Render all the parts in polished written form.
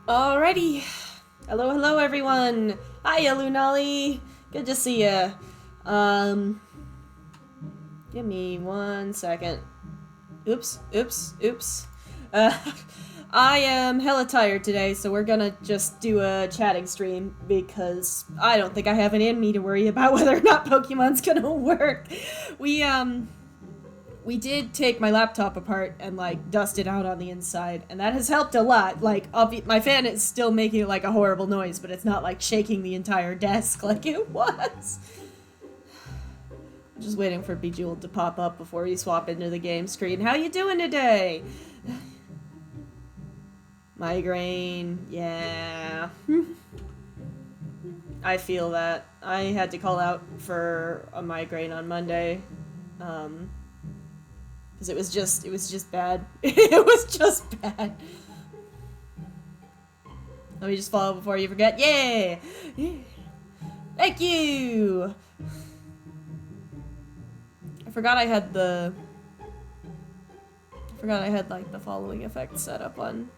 Alrighty. Hello, hello, everyone. Hiya, Lunali. Good to see ya. Give me 1 second. Oops. I am hella tired today, so we're gonna just do a chatting stream because I don't think I have it in me to worry about whether or not Pokemon's gonna work. We did take my laptop apart and, like, dust it out on the inside, and that has helped a lot. Like, my fan is still making, like, a horrible noise, but it's not, like, shaking the entire desk like it was. I'm just waiting for Bejeweled to pop up before we swap into the game screen. How you doing today? Migraine, yeah. I feel that. I had to call out for a migraine on Monday. Because it was just bad. It was just bad. Let me just follow before you forget. Yeah! Thank you! I forgot I had, like, the following effect set up on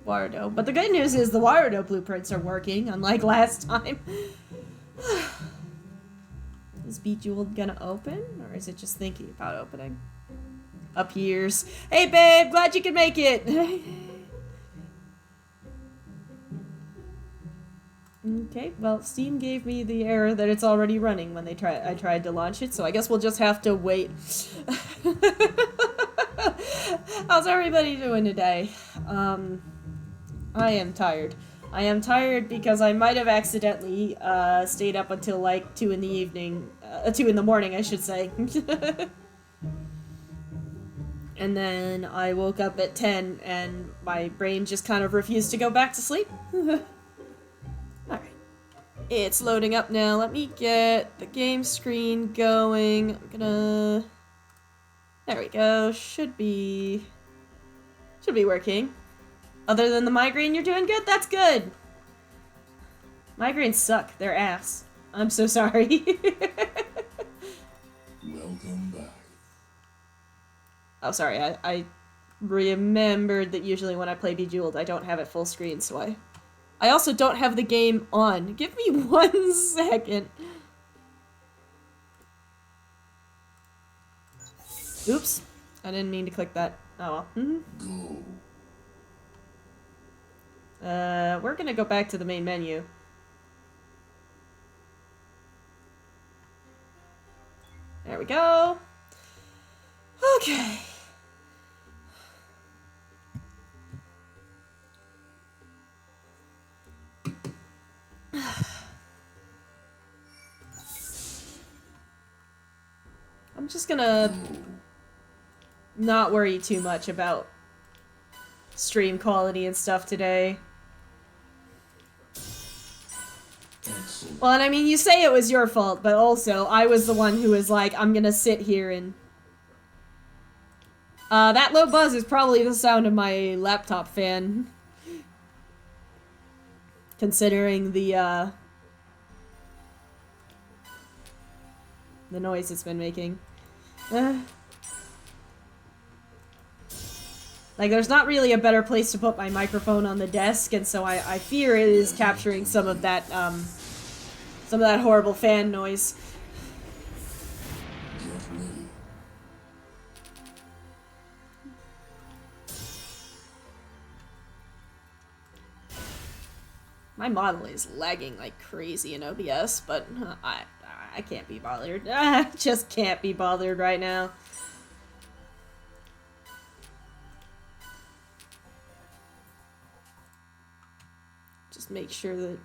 Warudo. But the good news is the Warudo blueprints are working, unlike last time. Is Bejeweled gonna open? Or is it just thinking about opening? Appears. Hey babe, glad you could make it! Okay, well, Steam gave me the error that it's already running when I tried to launch it, so I guess we'll just have to wait. How's everybody doing today? I am tired. I am tired because I might have accidentally stayed up until like 2 in the evening, 2 in the morning, I should say. And then I woke up at 10 and my brain just kind of refused to go back to sleep. Alright. It's loading up now. Let me get the game screen going. I'm gonna... There we go. Should be working. Other than the migraine, you're doing good? That's good! Migraines suck. They're ass. I'm so sorry. Welcome back. Oh, sorry, I remembered that usually when I play Bejeweled, I don't have it full screen, so I also don't have the game on. Give me 1 second. Oops. I didn't mean to click that. Oh well. Go. We're gonna go back to the main menu. There we go. Okay. I'm just gonna not worry too much about stream quality and stuff today. Well, and I mean, you say it was your fault, but also, I was the one who was like, I'm gonna sit here and... that low buzz is probably the sound of my laptop fan. Considering the noise it's been making. Like, there's not really a better place to put my microphone on the desk, and so I fear it is capturing some of that horrible fan noise. My model is lagging like crazy in OBS, but I can't be bothered. I just can't be bothered right now. Just make sure that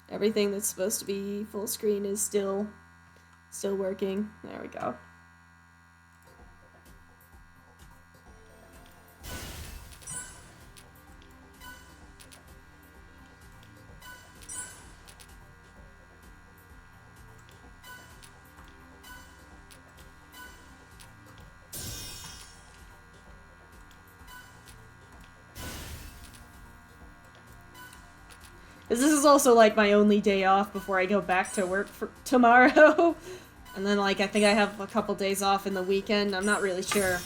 everything that's supposed to be full screen is still working. There we go. This is also, like, my only day off before I go back to work for tomorrow. And then, like, I think I have a couple days off in the weekend. I'm not really sure.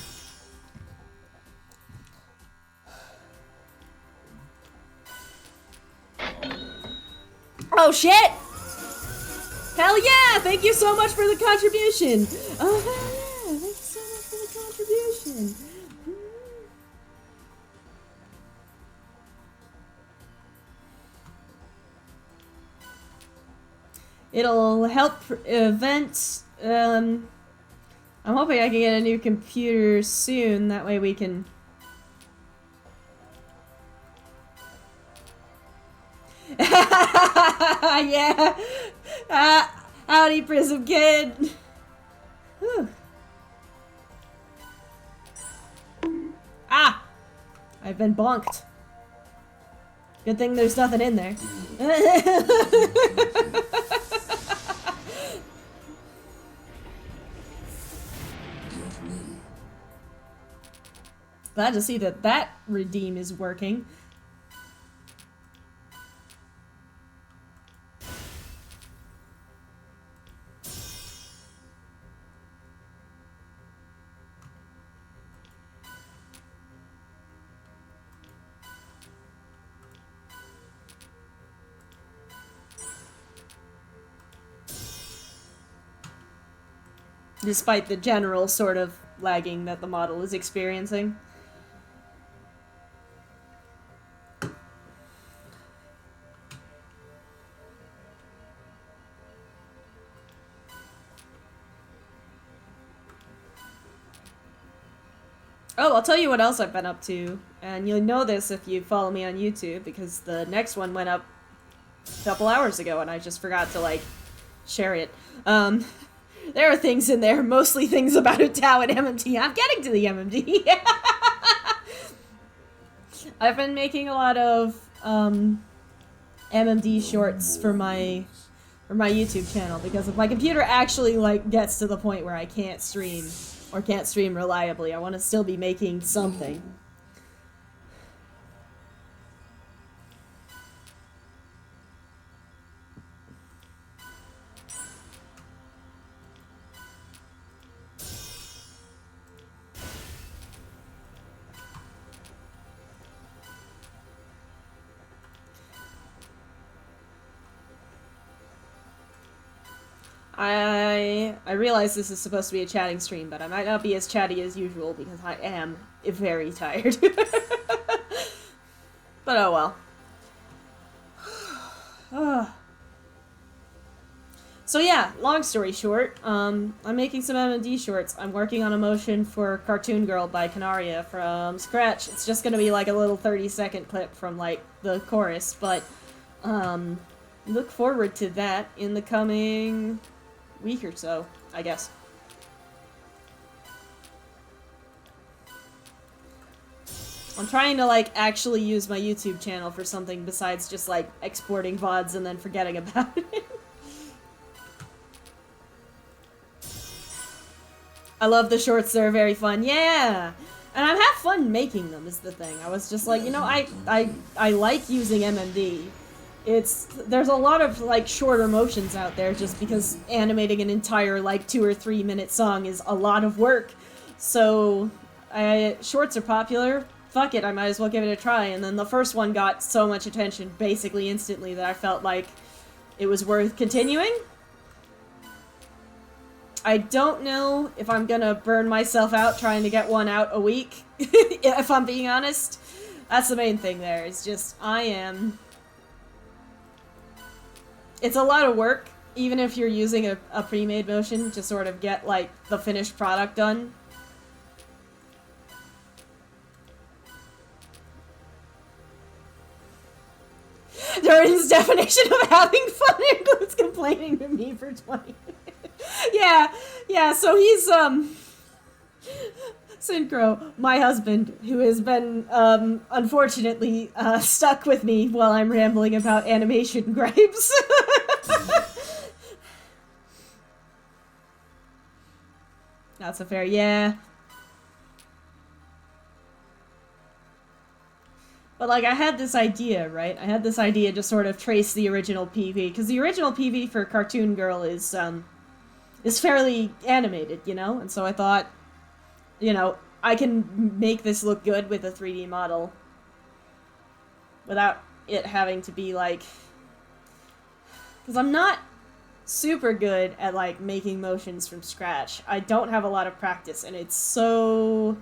Oh, shit! Hell yeah! Thank you so much for the contribution! Oh, hell yeah! Thank you so much for the contribution! It'll help prevent, I'm hoping I can get a new computer soon, that way we can... Yeah! Howdy, Prism Kid! Whew. Ah! I've been bonked. Good thing there's nothing in there. Glad to see that redeem is working. Despite the general sort of lagging that the model is experiencing. Oh, I'll tell you what else I've been up to, and you'll know this if you follow me on YouTube, because the next one went up a couple hours ago, and I just forgot to, like, share it. There are things in there, mostly things about Tao and MMT. I'm getting to the MMD. I've been making a lot of MMD shorts for my YouTube channel, because if my computer actually, like, gets to the point where I can't stream, or can't stream reliably, I want to still be making something. I realize this is supposed to be a chatting stream, but I might not be as chatty as usual because I am very tired. But oh well. So yeah, long story short, I'm making some MMD shorts. I'm working on a motion for Cartoon Girl by Canaria from scratch. It's just gonna be like a little 30-second clip from like the chorus, but look forward to that in the coming week or so, I guess. I'm trying to like actually use my YouTube channel for something besides just like exporting VODs and then forgetting about it. I love the shorts, they're very fun. Yeah! And I've had fun making them, is the thing. I was just like, you know, I like using MMD. There's a lot of, like, shorter motions out there just because animating an entire, like, 2 or 3 minute song is a lot of work. So, shorts are popular. Fuck it, I might as well give it a try. And then the first one got so much attention basically instantly that I felt like it was worth continuing. I don't know if I'm gonna burn myself out trying to get one out a week, if I'm being honest. That's the main thing there, is just, it's a lot of work, even if you're using a pre-made motion to sort of get, like, the finished product done. Jordan's definition of having fun includes complaining to me for 20 minutes. Yeah, so he's, Synchro, my husband, who has been, unfortunately, stuck with me while I'm rambling about animation gripes. That's a fair, yeah. But, like, I had this idea, right? I had this idea to sort of trace the original PV, because the original PV for Cartoon Girl is fairly animated, you know? And so I thought, you know, I can make this look good with a 3D model without it having to be, like... Because I'm not super good at, like, making motions from scratch. I don't have a lot of practice, and it's so...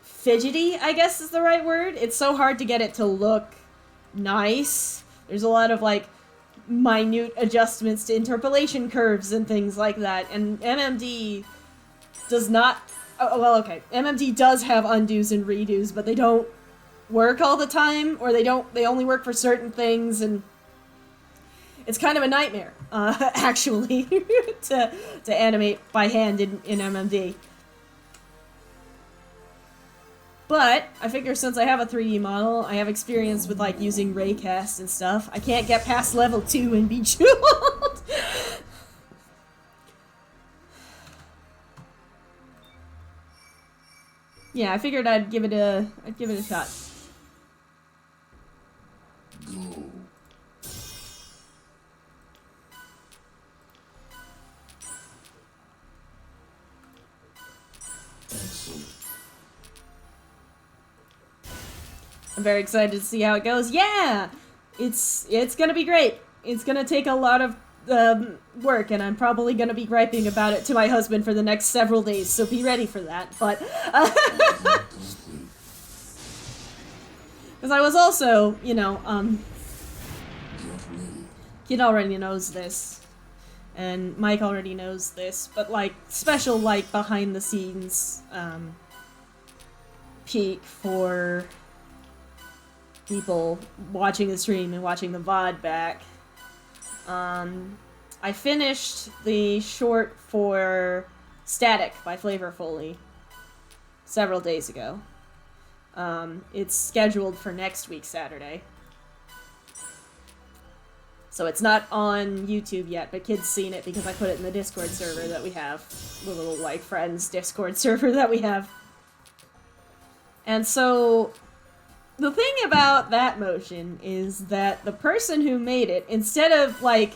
fidgety, I guess is the right word. It's so hard to get it to look nice. There's a lot of, like, minute adjustments to interpolation curves and things like that, and MMD does not... Oh, well, okay. MMD does have undos and redos, but they don't work all the time, or they only work for certain things, and it's kind of a nightmare, actually, to animate by hand in MMD. But I figure since I have a 3D model, I have experience with, like, using raycast and stuff. I can't get past level 2 in Bejeweled. Yeah, I figured I'd give it a shot. Go. Excellent. I'm very excited to see how it goes. Yeah! It's gonna be great. It's gonna take a lot of work, and I'm probably gonna be griping about it to my husband for the next several days, so be ready for that, but... Because I was also, you know, Kid already knows this, and Mike already knows this, but, like, special, like, behind-the-scenes, peek for people watching the stream and watching the VOD back. I finished the short for Static by Flavor Foley several days ago. It's scheduled for next week, Saturday. So it's not on YouTube yet, but Kid's seen it because I put it in the Discord server that we have. The little, like, friends Discord server that we have. And so... the thing about that motion is that the person who made it, instead of, like,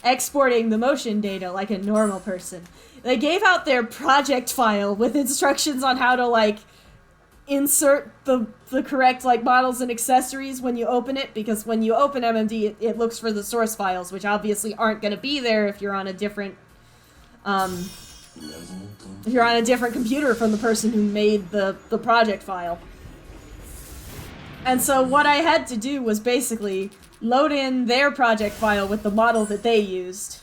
exporting the motion data like a normal person, they gave out their project file with instructions on how to, like, insert the correct, like, models and accessories when you open it, because when you open MMD, it looks for the source files, which obviously aren't going to be there if you're on a different, computer from the person who made the project file. And so what I had to do was basically load in their project file with the model that they used,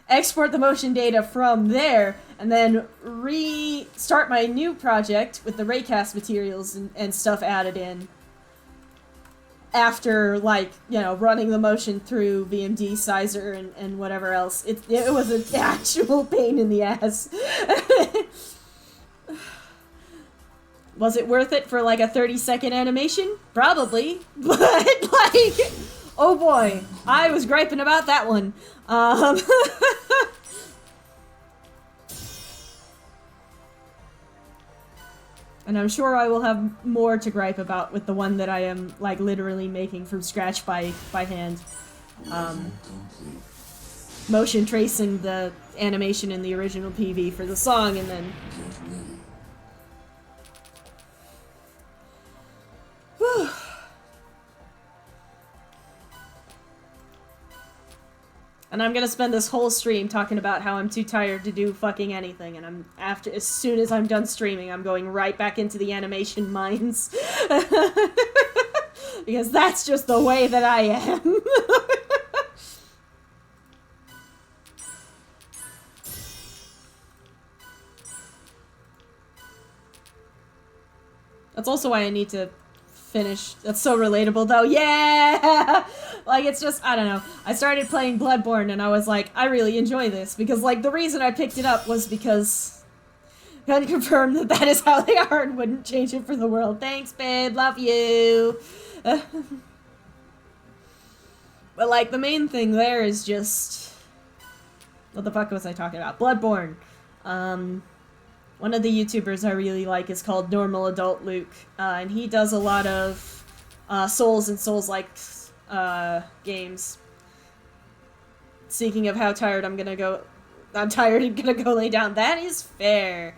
export the motion data from there, and then restart my new project with the raycast materials and stuff added in. After, like, you know, running the motion through VMD, Sizer, and whatever else. It was an actual pain in the ass. Was it worth it for, like, a 30-second animation? Probably. But, like, oh boy. I was griping about that one. And I'm sure I will have more to gripe about with the one that I am, like, literally making from scratch by hand. Motion tracing the animation in the original PV for the song, and then... Whew. And I'm gonna spend this whole stream talking about how I'm too tired to do fucking anything, and as soon as I'm done streaming, I'm going right back into the animation mines. Because that's just the way that I am. That's also why I need to finish. That's so relatable, though. Yeah! Like, it's just, I don't know. I started playing Bloodborne, and I was like, I really enjoy this. Because, like, the reason I picked it up was because I had confirmed that that is how they are and wouldn't change it for the world. Thanks, babe. Love you. But, like, the main thing there is just... What the fuck was I talking about? Bloodborne. One of the YouTubers I really like is called Normal Adult Luke, and he does a lot of Souls and Souls-like games. Speaking of how tired I'm tired and gonna go lay down. That is fair.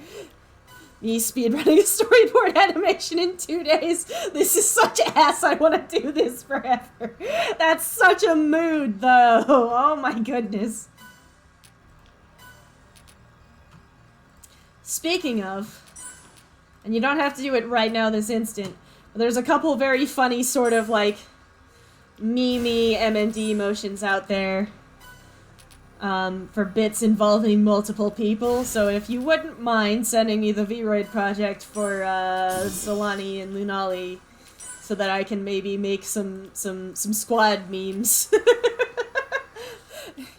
Me speedrunning a storyboard animation in 2 days. This is such ass. I want to do this forever. That's such a mood, though. Oh my goodness. Speaking of, and you don't have to do it right now this instant, but there's a couple very funny sort of like meme-y MMD motions out there for bits involving multiple people, so if you wouldn't mind sending me the Vroid project for Solani and Lunali so that I can maybe make some squad memes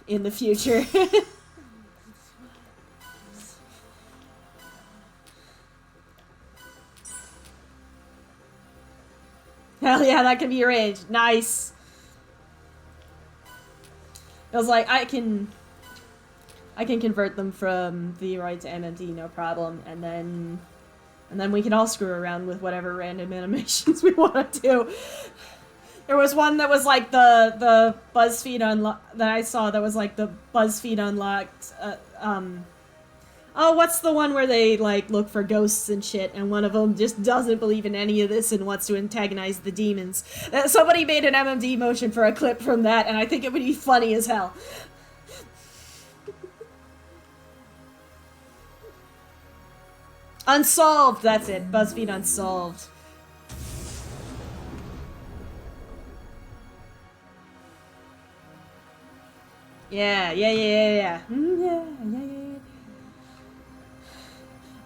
in the future. Hell yeah, that can be arranged. Nice. I was like, I can convert them from Vroid to MMD, no problem, and then we can all screw around with whatever random animations we want to do. There was one that was like the BuzzFeed that I saw that was like the BuzzFeed unlocked. Oh, what's the one where they, like, look for ghosts and shit, and one of them just doesn't believe in any of this and wants to antagonize the demons? Somebody made an MMD motion for a clip from that, and I think it would be funny as hell. Unsolved, that's it. BuzzFeed Unsolved. Yeah. Yeah.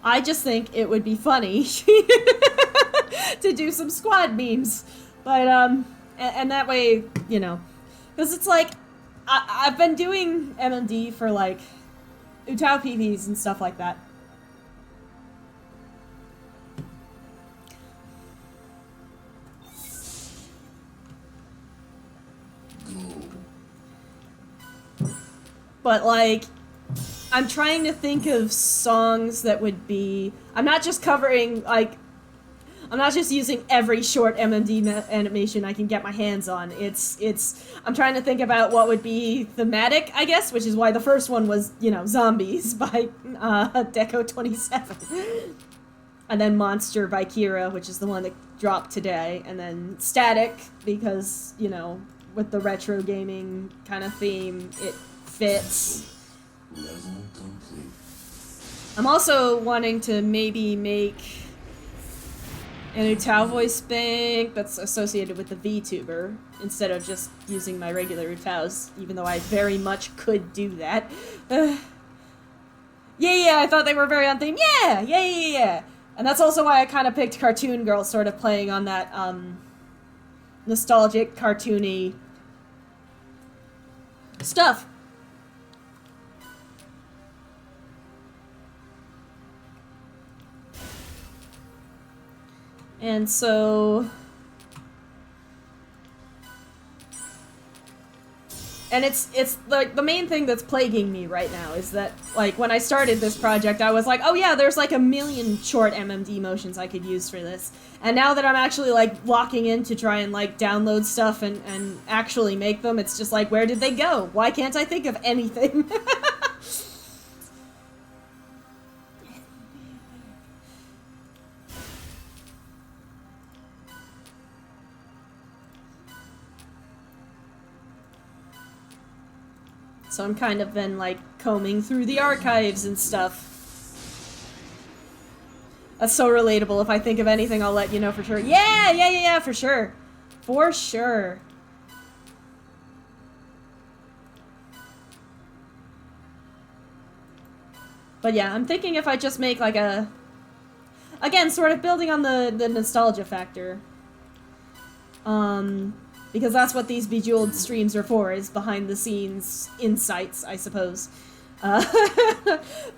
I just think it would be funny to do some squad memes, but and that way, you know, because it's like I've been doing MMD for like Utau PVs and stuff like that. But like, I'm trying to think of songs that would be... I'm not just covering, like... I'm not just using every short MMD animation I can get my hands on. I'm trying to think about what would be thematic, I guess, which is why the first one was, you know, Zombies by Deco27. And then Monster by Kira, which is the one that dropped today. And then Static, because, you know, with the retro gaming kind of theme, it fits. I'm also wanting to maybe make And a Tau voice bank that's associated with the VTuber instead of just using my regular Taus, even though I very much could do that. Yeah, I thought they were very on theme. Yeah. And that's also why I kind of picked Cartoon Girl, sort of playing on that nostalgic, cartoony stuff. And so... And it's like the main thing that's plaguing me right now is that, like, when I started this project, I was like, oh yeah, there's like a million short MMD motions I could use for this. And now that I'm actually, like, locking in to try and, like, download stuff and actually make them, it's just like, where did they go? Why can't I think of anything? So I'm kind of been, like, combing through the archives and stuff. That's so relatable. If I think of anything, I'll let you know for sure. Yeah, for sure. For sure. But yeah, I'm thinking if I just make, like, a... Again, sort of building on the nostalgia factor. Because that's what these Bejeweled streams are for, is behind-the-scenes insights, I suppose.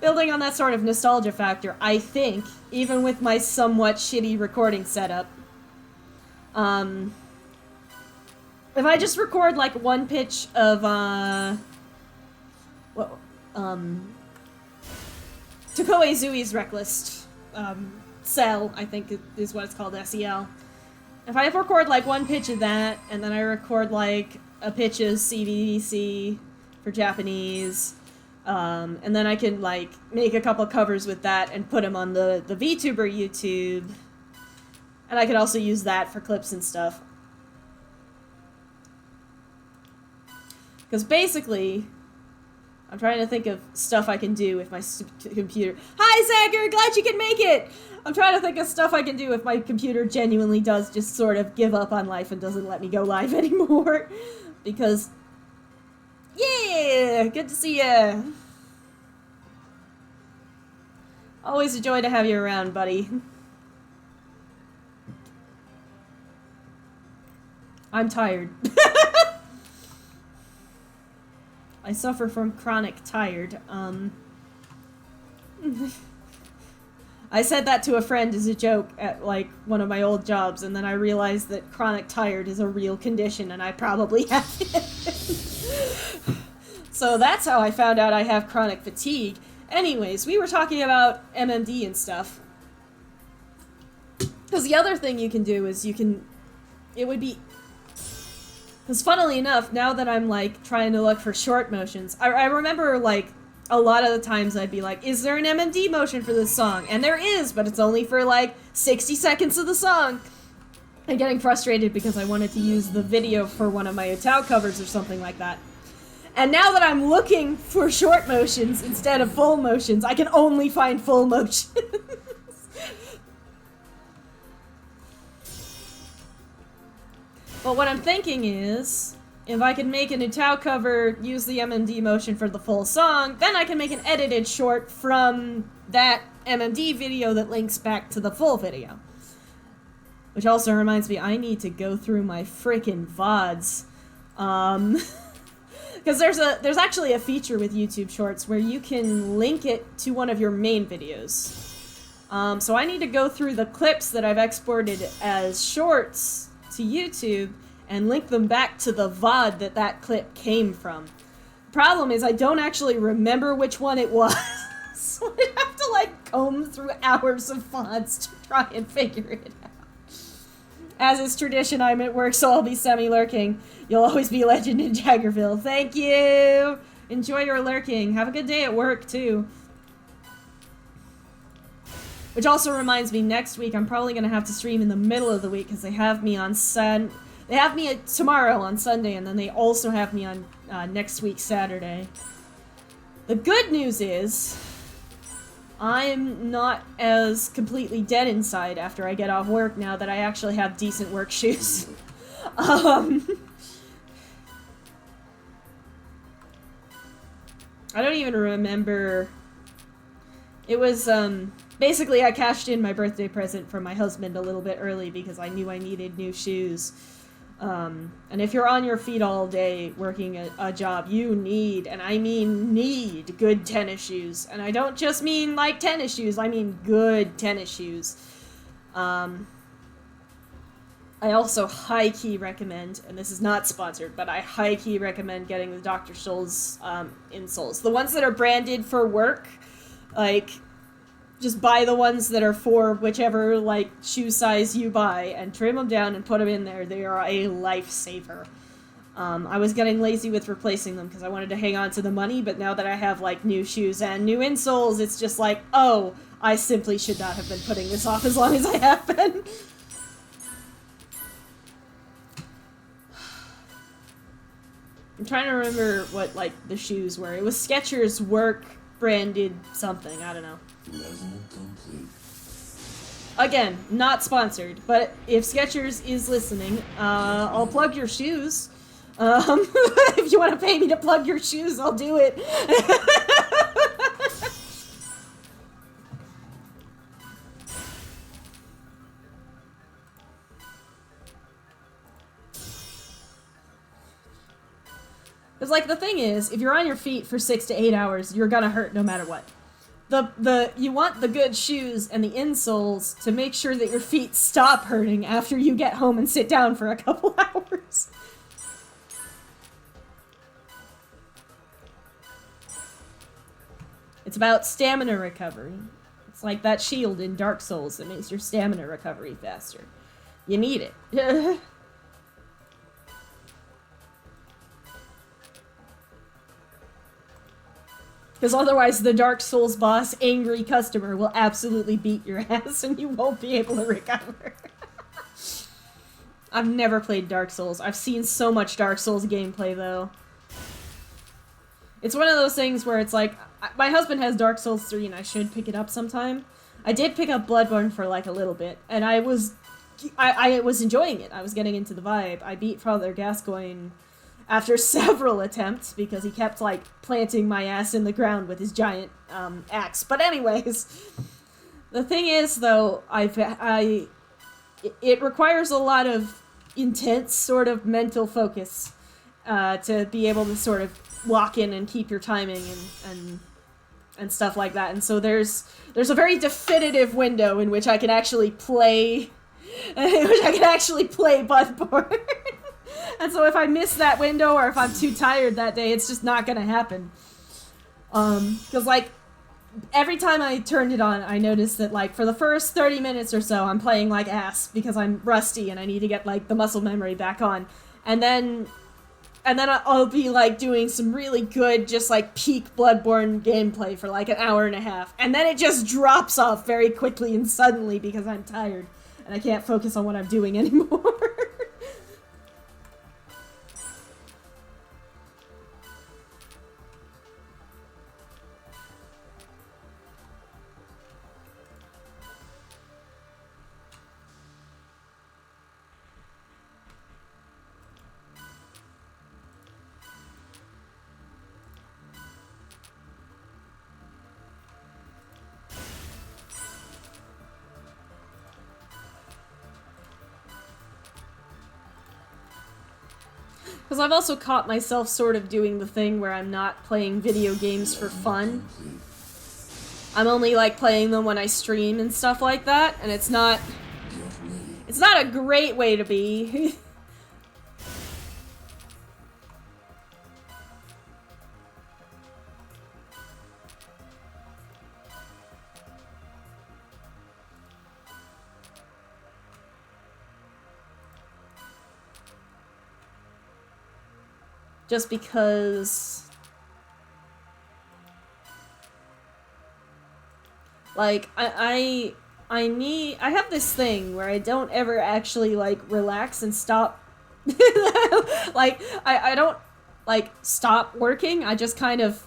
Building on that sort of nostalgia factor, I think, even with my somewhat shitty recording setup, if I just record, like, one pitch of, Tokoe Zui's Reckless, Cell, I think is what it's called, SEL. If I record, like, one pitch of that, and then I record, like, a pitch of CVDC for Japanese, and then I can, like, make a couple covers with that and put them on the VTuber YouTube, and I could also use that for clips and stuff. Because basically, I'm trying to think of stuff I can do with my computer. Hi, Zagger! Glad you can make it! I'm trying to think of stuff I can do if my computer genuinely does just sort of give up on life and doesn't let me go live anymore. Because... Yeah! Good to see ya! Always a joy to have you around, buddy. I'm tired. I suffer from chronic tired. I said that to a friend as a joke at, like, one of my old jobs, and then I realized that chronic tired is a real condition, and I probably have it. So that's how I found out I have chronic fatigue. Anyways, we were talking about MMD and stuff. Because the other thing you can do is it would be... Because funnily enough, now that I'm, like, trying to look for short motions, I remember, like, a lot of the times I'd be like, is there an MMD motion for this song? And there is, but it's only for, like, 60 seconds of the song. And getting frustrated because I wanted to use the video for one of my Otao covers or something like that. And now that I'm looking for short motions instead of full motions, I can only find full motions. But what I'm thinking is, if I can make an Otao cover, use the MMD motion for the full song, then I can make an edited short from that MMD video that links back to the full video. Which also reminds me, I need to go through my frickin' VODs. Because there's actually a feature with YouTube Shorts where you can link it to one of your main videos. So I need to go through the clips that I've exported as shorts to YouTube and link them back to the VOD that clip came from. The problem is I don't actually remember which one it was. So I have to, like, comb through hours of VODs to try and figure it out. As is tradition, I'm at work, so I'll be semi-lurking. You'll always be a legend in Jaggerville. Thank you! Enjoy your lurking. Have a good day at work, too. Which also reminds me, next week I'm probably going to have to stream in the middle of the week, because they have me on They have me tomorrow on Sunday, and then they also have me on next week, Saturday. The good news is, I'm not as completely dead inside after I get off work now that I actually have decent work shoes. I don't even remember. It was, basically I cashed in my birthday present from my husband a little bit early because I knew I needed new shoes. And if you're on your feet all day working a job, you need, and I mean need, good tennis shoes. And I don't just mean like tennis shoes, I mean good tennis shoes. I also high-key recommend, and this is not sponsored, but I high-key recommend getting the Dr. Scholl's insoles. The ones that are branded for work, like, just buy the ones that are for whichever, like, shoe size you buy, and trim them down and put them in there. They are a lifesaver. I was getting lazy with replacing them because I wanted to hang on to the money, but now that I have, like, new shoes and new insoles, it's just like, oh, I simply should not have been putting this off as long as I have been. I'm trying to remember what, like, the shoes were. It was Skechers work branded something. I don't know. Level complete. Again, not sponsored, but if Skechers is listening, I'll plug your shoes. If you want to pay me to plug your shoes, I'll do it. Because, like, the thing is, if you're on your feet for 6 to 8 hours, you're gonna hurt no matter what. You want the good shoes and the insoles to make sure that your feet stop hurting after you get home and sit down for a couple hours. It's about stamina recovery. It's like that shield in Dark Souls that makes your stamina recovery faster. You need it. Because otherwise the Dark Souls boss, angry customer, will absolutely beat your ass and you won't be able to recover. I've never played Dark Souls. I've seen so much Dark Souls gameplay, though. It's one of those things where it's like, my husband has Dark Souls 3 and I should pick it up sometime. I did pick up Bloodborne for like a little bit, and I was enjoying it. I was getting into the vibe. I beat Father Gascoigne after several attempts, because he kept, like, planting my ass in the ground with his giant, axe. But anyways, the thing is, though, it requires a lot of intense sort of mental focus, to be able to sort of lock in and keep your timing and stuff like that. And so there's a very definitive window in which I can actually play, Bloodborne. And so if I miss that window, or if I'm too tired that day, it's just not gonna happen. Because, like, every time I turned it on, I noticed that, like, for the first 30 minutes or so, I'm playing like ass, because I'm rusty and I need to get, like, the muscle memory back on. And then I'll be, like, doing some really good, just, like, peak Bloodborne gameplay for, like, an hour and a half. And then it just drops off very quickly and suddenly because I'm tired. And I can't focus on what I'm doing anymore. Because I've also caught myself sort of doing the thing where I'm not playing video games for fun. I'm only, like, playing them when I stream and stuff like that, and it's not a great way to be. Just because, like, I have this thing where I don't ever actually, like, relax and stop. Like, I don't, like, stop working. I just kind of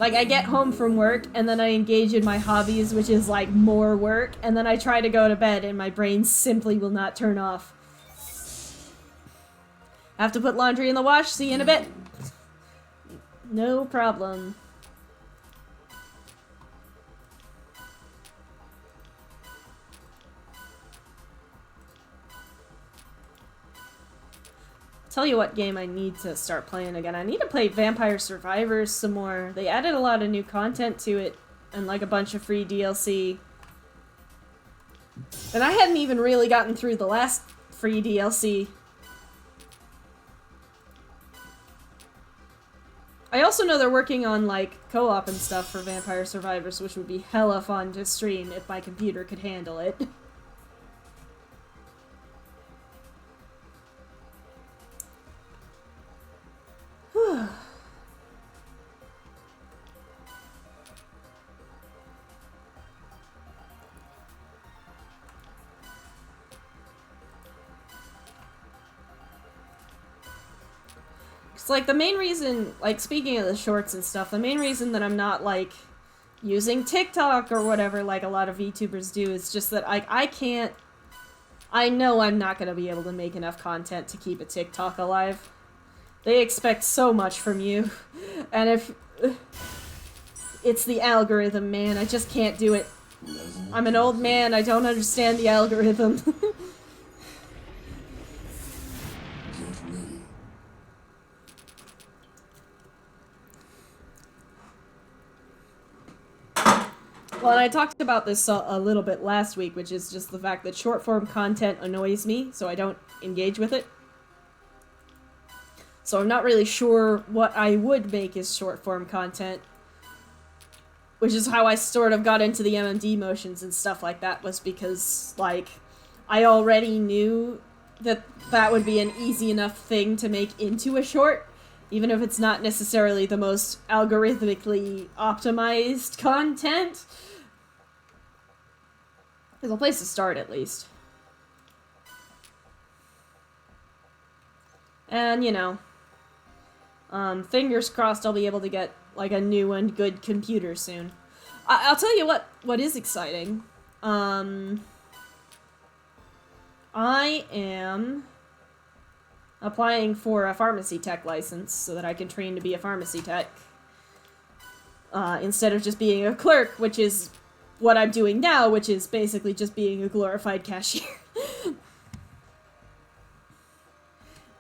Like, I get home from work, and then I engage in my hobbies, which is, like, more work, and then I try to go to bed, and my brain simply will not turn off. Have to put laundry in the wash, see you in a bit. No problem. Tell you what game I need to start playing again. I need to play Vampire Survivors some more. They added a lot of new content to it, and like a bunch of free DLC. And I hadn't even really gotten through the last free DLC. I also know they're working on like co-op and stuff for Vampire Survivors, which would be hella fun to stream if my computer could handle it. Like, the main reason, like, speaking of the shorts and stuff, the main reason that I'm not, like, using TikTok or whatever like a lot of VTubers do is just that I can't... I know I'm not gonna be able to make enough content to keep a TikTok alive. They expect so much from you, and if... It's the algorithm, man. I just can't do it. I'm an old man, I don't understand the algorithm. Well, and I talked about this a little bit last week, which is just the fact that short-form content annoys me, so I don't engage with it. So I'm not really sure what I would make as short-form content. Which is how I sort of got into the MMD motions and stuff like that, was because, like, I already knew that that would be an easy enough thing to make into a short, even if it's not necessarily the most algorithmically optimized content. There's a place to start, at least. And, you know, fingers crossed I'll be able to get, like, a new and good computer soon. I'll tell you what is exciting. I am applying for a pharmacy tech license so that I can train to be a pharmacy tech. Instead of just being a clerk, which is what I'm doing now, which is basically just being a glorified cashier.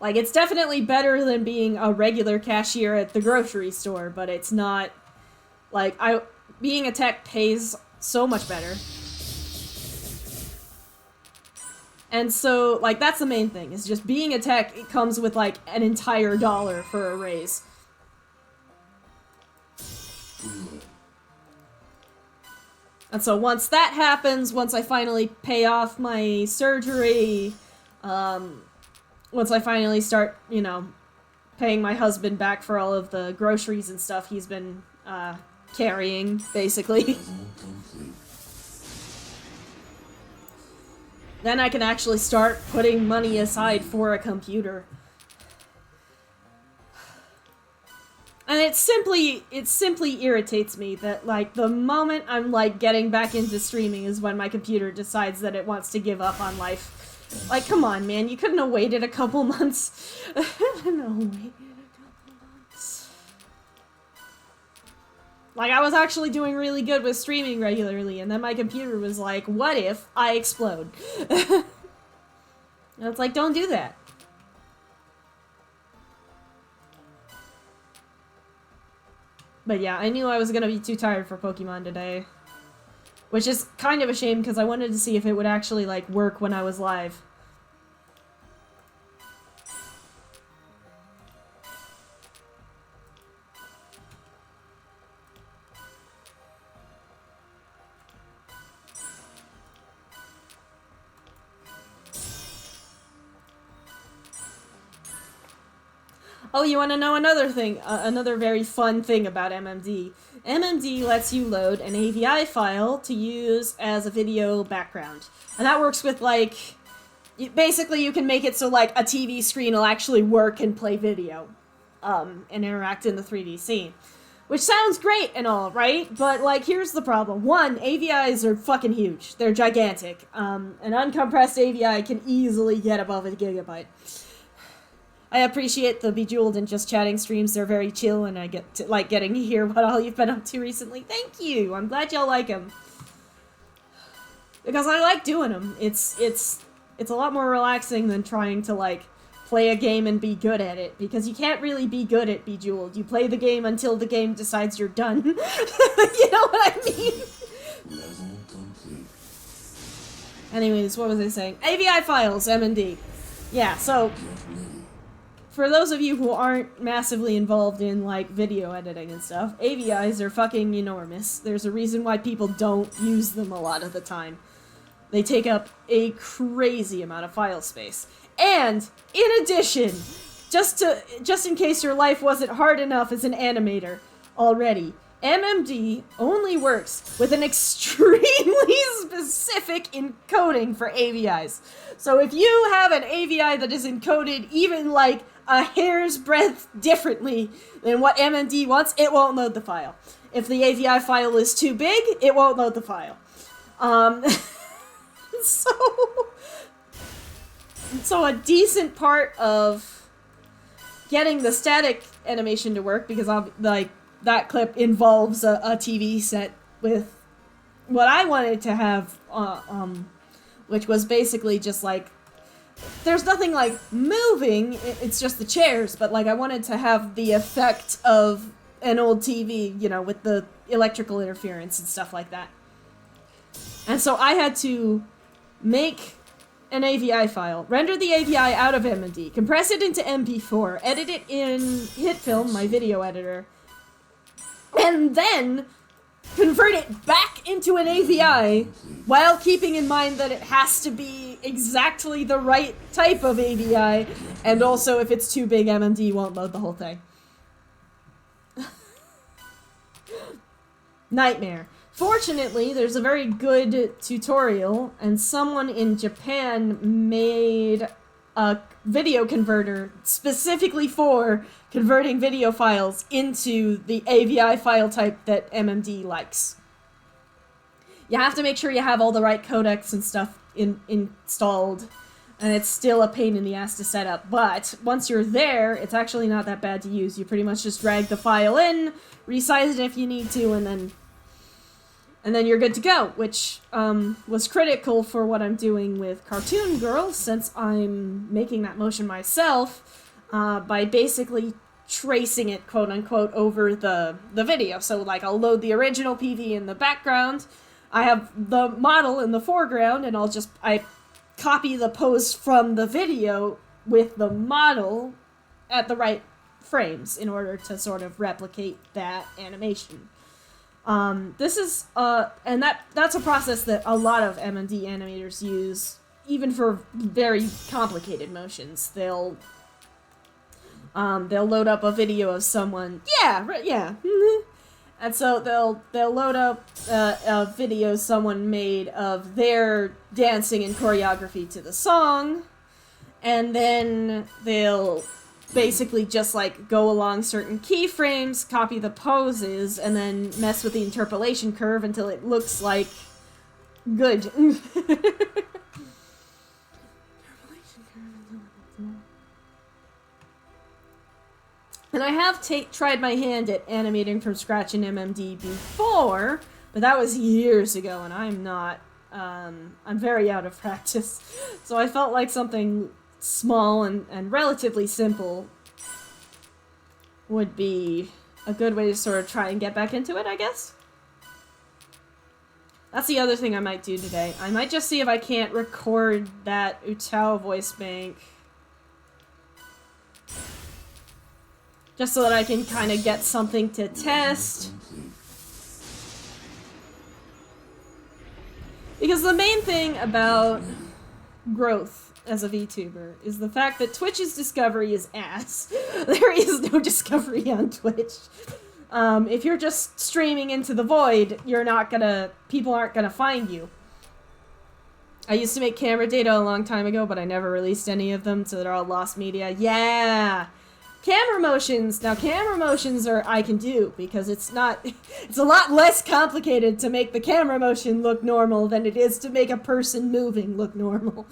Like, it's definitely better than being a regular cashier at the grocery store, but it's not... Like, being a tech pays so much better. And so, like, that's the main thing, is just being a tech, it comes with, like, an entire $1 for a raise. And so once that happens, once I finally pay off my surgery, once I finally start, you know, paying my husband back for all of the groceries and stuff he's been, carrying, basically. Then I can actually start putting money aside for a computer. And it simply irritates me that, like, the moment I'm, like, getting back into streaming is when my computer decides that it wants to give up on life. Like, come on, man, you couldn't have waited a couple months. Like, I was actually doing really good with streaming regularly, and then my computer was like, what if I explode? And it's like, don't do that. But yeah, I knew I was gonna be too tired for Pokemon today. Which is kind of a shame, because I wanted to see if it would actually, like, work when I was live. Oh, you want to know another thing? Another very fun thing about MMD. MMD lets you load an AVI file to use as a video background. And that works with, like... Basically, you can make it so, like, a TV screen will actually work and play video. And interact in the 3D scene. Which sounds great and all, right? But, like, here's the problem. One, AVIs are fucking huge. They're gigantic. An uncompressed AVI can easily get above a gigabyte. I appreciate the Bejeweled and Just Chatting streams. They're very chill, and I get to, like, getting to hear what all you've been up to recently. Thank you! I'm glad y'all like them. Because I like doing them. It's a lot more relaxing than trying to, like, play a game and be good at it, because you can't really be good at Bejeweled. You play the game until the game decides you're done. You know what I mean? Level complete. Anyways, what was I saying? AVI files, M&D. Yeah, so, Get ready. for those of you who aren't massively involved in, like, video editing and stuff, AVIs are fucking enormous. There's a reason why people don't use them a lot of the time. They take up a crazy amount of file space. And, in addition, just in case your life wasn't hard enough as an animator already, MMD only works with an extremely specific encoding for AVIs. So if you have an AVI that is encoded even like a hair's breadth differently than what MMD wants, it won't load the file. If the AVI file is too big, it won't load the file. So a decent part of getting the static animation to work, because like that clip involves a TV set with what I wanted to have, which was basically just like, there's nothing like moving, it's just the chairs, but like I wanted to have the effect of an old TV, you know, with the electrical interference and stuff like that. And so I had to make an AVI file, render the AVI out of MMD, compress it into MP4, edit it in HitFilm, my video editor, and then convert it back into an AVI while keeping in mind that it has to be exactly the right type of AVI, and also if it's too big, MMD won't load the whole thing. Nightmare. Fortunately, there's a very good tutorial, and someone in Japan made a video converter specifically for converting video files into the AVI file type that MMD likes. You have to make sure you have all the right codecs and stuff installed, and it's still a pain in the ass to set up, but once you're there, it's actually not that bad to use. You pretty much just drag the file in, resize it if you need to, and then you're good to go, which was critical for what I'm doing with Cartoon Girl, since I'm making that motion myself by basically tracing it, quote-unquote, over the video. So, like, I'll load the original PV in the background, I have the model in the foreground, and I copy the pose from the video with the model at the right frames in order to sort of replicate that animation. This is, and that's a process that a lot of MMD animators use, even for very complicated motions. They'll load up a video of someone, and so they'll load up a video someone made of their dancing and choreography to the song, and then they'll basically just like go along certain keyframes, copy the poses, and then mess with the interpolation curve until it looks like good. And I have tried my hand at animating from scratch in MMD before, but that was years ago, and I'm not, I'm very out of practice. So I felt like something small and relatively simple would be a good way to sort of try and get back into it, I guess. That's the other thing I might do today. I might just see if I can't record that Utao voice bank, just so that I can kind of get something to test. Because the main thing about growth as a VTuber is the fact that Twitch's discovery is ass. There is no discovery on Twitch. If you're just streaming into the void, people aren't gonna find you. I used to make camera data a long time ago, but I never released any of them, so they're all lost media. Yeah! Camera motions, now camera motions are I can do because it's not, it's a lot less complicated to make the camera motion look normal than it is to make a person moving look normal.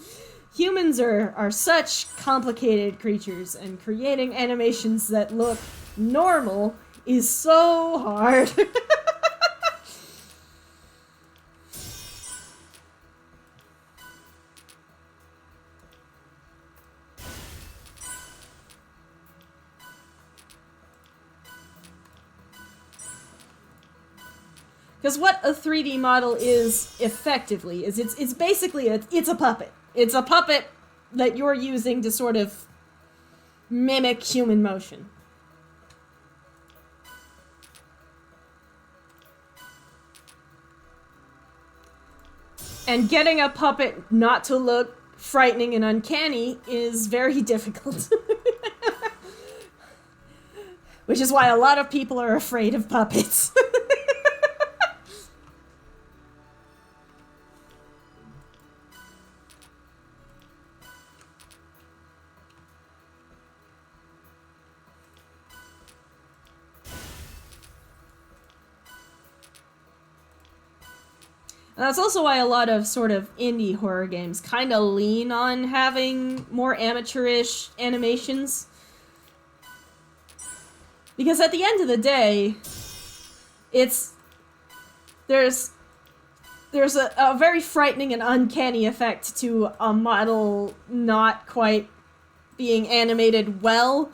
Humans are such complicated creatures, and creating animations that look normal is so hard. Because what a 3D model is effectively is it's basically it's a puppet. It's a puppet that you're using to sort of mimic human motion. And getting a puppet not to look frightening and uncanny is very difficult. Which is why a lot of people are afraid of puppets. And that's also why a lot of sort of indie horror games kind of lean on having more amateurish animations. Because at the end of the day, there's a very frightening and uncanny effect to a model not quite being animated well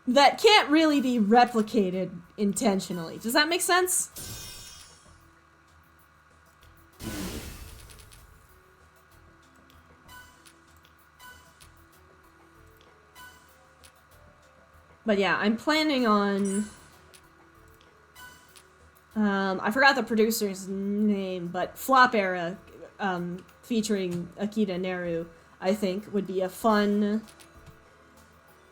that can't really be replicated intentionally. Does that make sense? But yeah, I'm planning on... I forgot the producer's name, but Flop Era, featuring Akira Neru, I think, would be a fun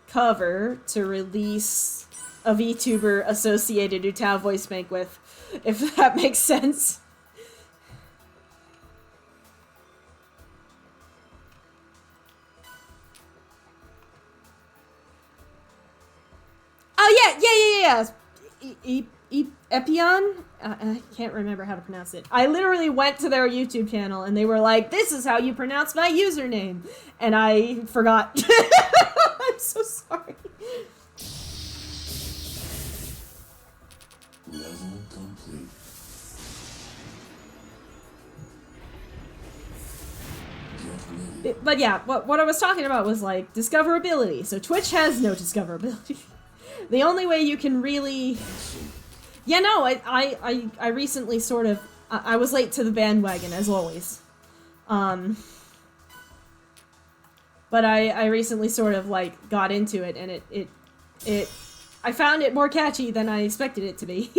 cover to release a VTuber associated Utah voice bank with, if that makes sense. Oh, yeah. Epion? I can't remember how to pronounce it. I literally went to their YouTube channel and they were like, this is how you pronounce my username. And I forgot. I'm so sorry. Level complete. Get ready. But yeah, what I was talking about was like discoverability. So Twitch has no discoverability. The only way you can really... Yeah, no, I recently sort of... I was late to the bandwagon, as always. But I recently sort of, like, got into it, and I found it more catchy than I expected it to be.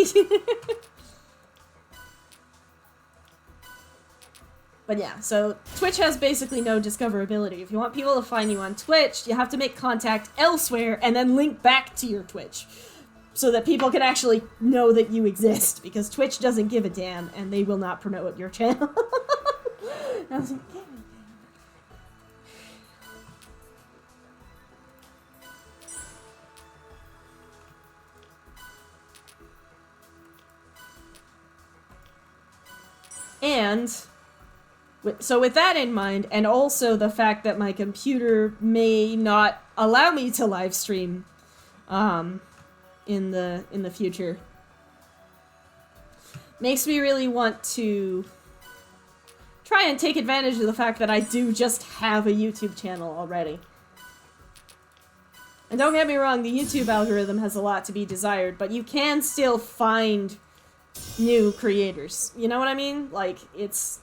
But yeah, so Twitch has basically no discoverability. If you want people to find you on Twitch, you have to make contact elsewhere and then link back to your Twitch so that people can actually know that you exist, because Twitch doesn't give a damn and they will not promote your channel. I was like, so with that in mind, and also the fact that my computer may not allow me to live stream in the future, makes me really want to try and take advantage of the fact that I do just have a YouTube channel already. And don't get me wrong, the YouTube algorithm has a lot to be desired, but you can still find new creators. You know what I mean? Like, it's...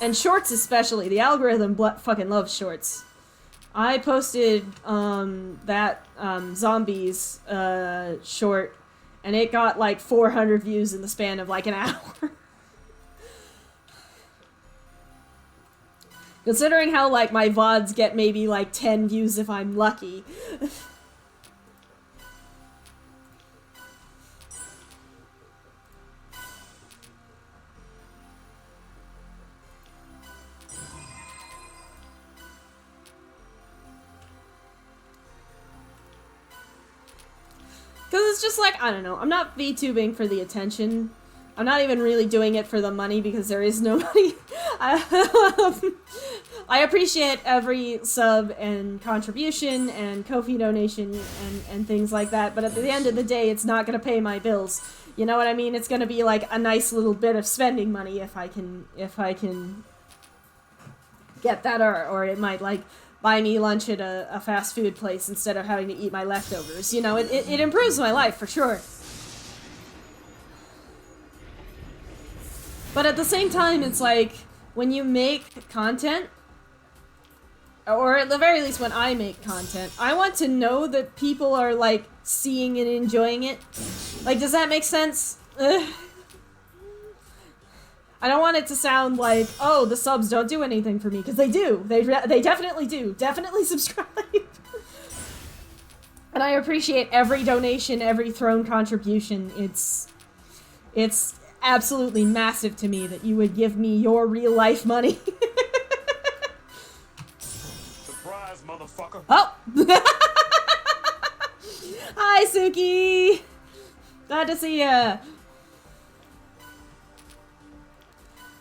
And shorts especially. The algorithm fucking loves shorts. I posted that zombies short, and it got like 400 views in the span of like an hour. Considering how like my VODs get maybe like 10 views if I'm lucky. it's just like, I don't know, I'm not VTubing for the attention. I'm not even really doing it for the money because there is no money. I appreciate every sub and contribution and Ko-fi donation and things like that, but at the end of the day, it's not going to pay my bills. You know what I mean? It's going to be like a nice little bit of spending money if I can get that, or it might like buy me lunch at a fast food place instead of having to eat my leftovers. You know, it improves my life for sure. But at the same time, it's like, when you make content, or at the very least when I make content, I want to know that people are, like, seeing and enjoying it. Like, does that make sense? Ugh. I don't want it to sound like, oh, the subs don't do anything for me, because they do. They definitely do. Definitely subscribe. And I appreciate every donation, every thrown contribution. It's absolutely massive to me that you would give me your real life money. Surprise, motherfucker. Oh! Hi, Suki! Glad to see ya.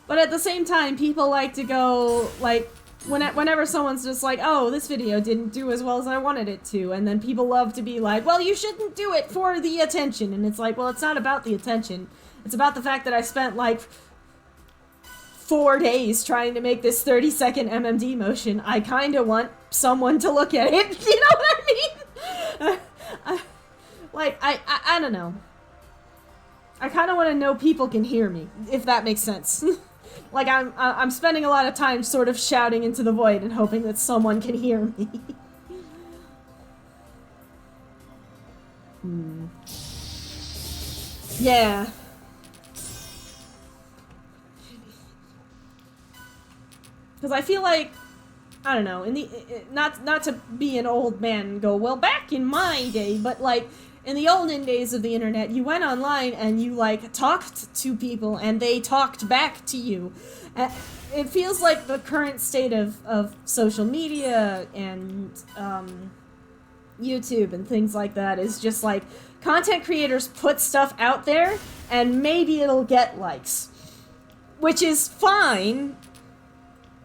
But at the same time, people like to go, like, whenever someone's just like, oh, this video didn't do as well as I wanted it to, and then people love to be like, well, you shouldn't do it for the attention, and it's like, well, it's not about the attention. It's about the fact that I spent, like, 4 days trying to make this 30-second MMD motion. I kinda want someone to look at it, you know what I mean? I don't know. I kinda wanna know people can hear me, if that makes sense. Like, I'm spending a lot of time sort of shouting into the void and hoping that someone can hear me. Yeah. Because I feel like, I don't know, not to be an old man and go, well, back in my day, but like, in the olden days of the internet, you went online and you, like, talked to people and they talked back to you. It feels like the current state of social media and YouTube and things like that is just like, content creators put stuff out there and maybe it'll get likes. Which is fine,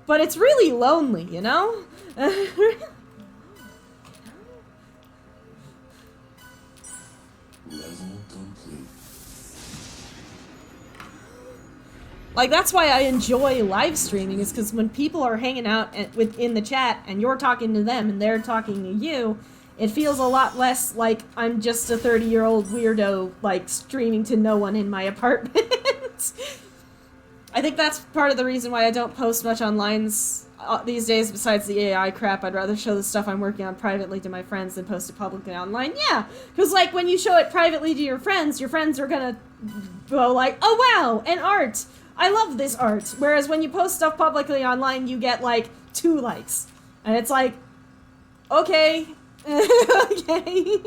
but it's really lonely, you know? Level complete. Like, that's why I enjoy live streaming, is because when people are hanging out in the chat and you're talking to them and they're talking to you, it feels a lot less like I'm just a 30-year-old weirdo, like, streaming to no one in my apartment. I think that's part of the reason why I don't post much online these days, besides the AI crap. I'd rather show the stuff I'm working on privately to my friends than post it publicly online. Yeah, because, like, when you show it privately to your friends are gonna go like, oh wow, an art! I love this art! Whereas when you post stuff publicly online, you get, like, 2 likes. And it's like, okay. Okay.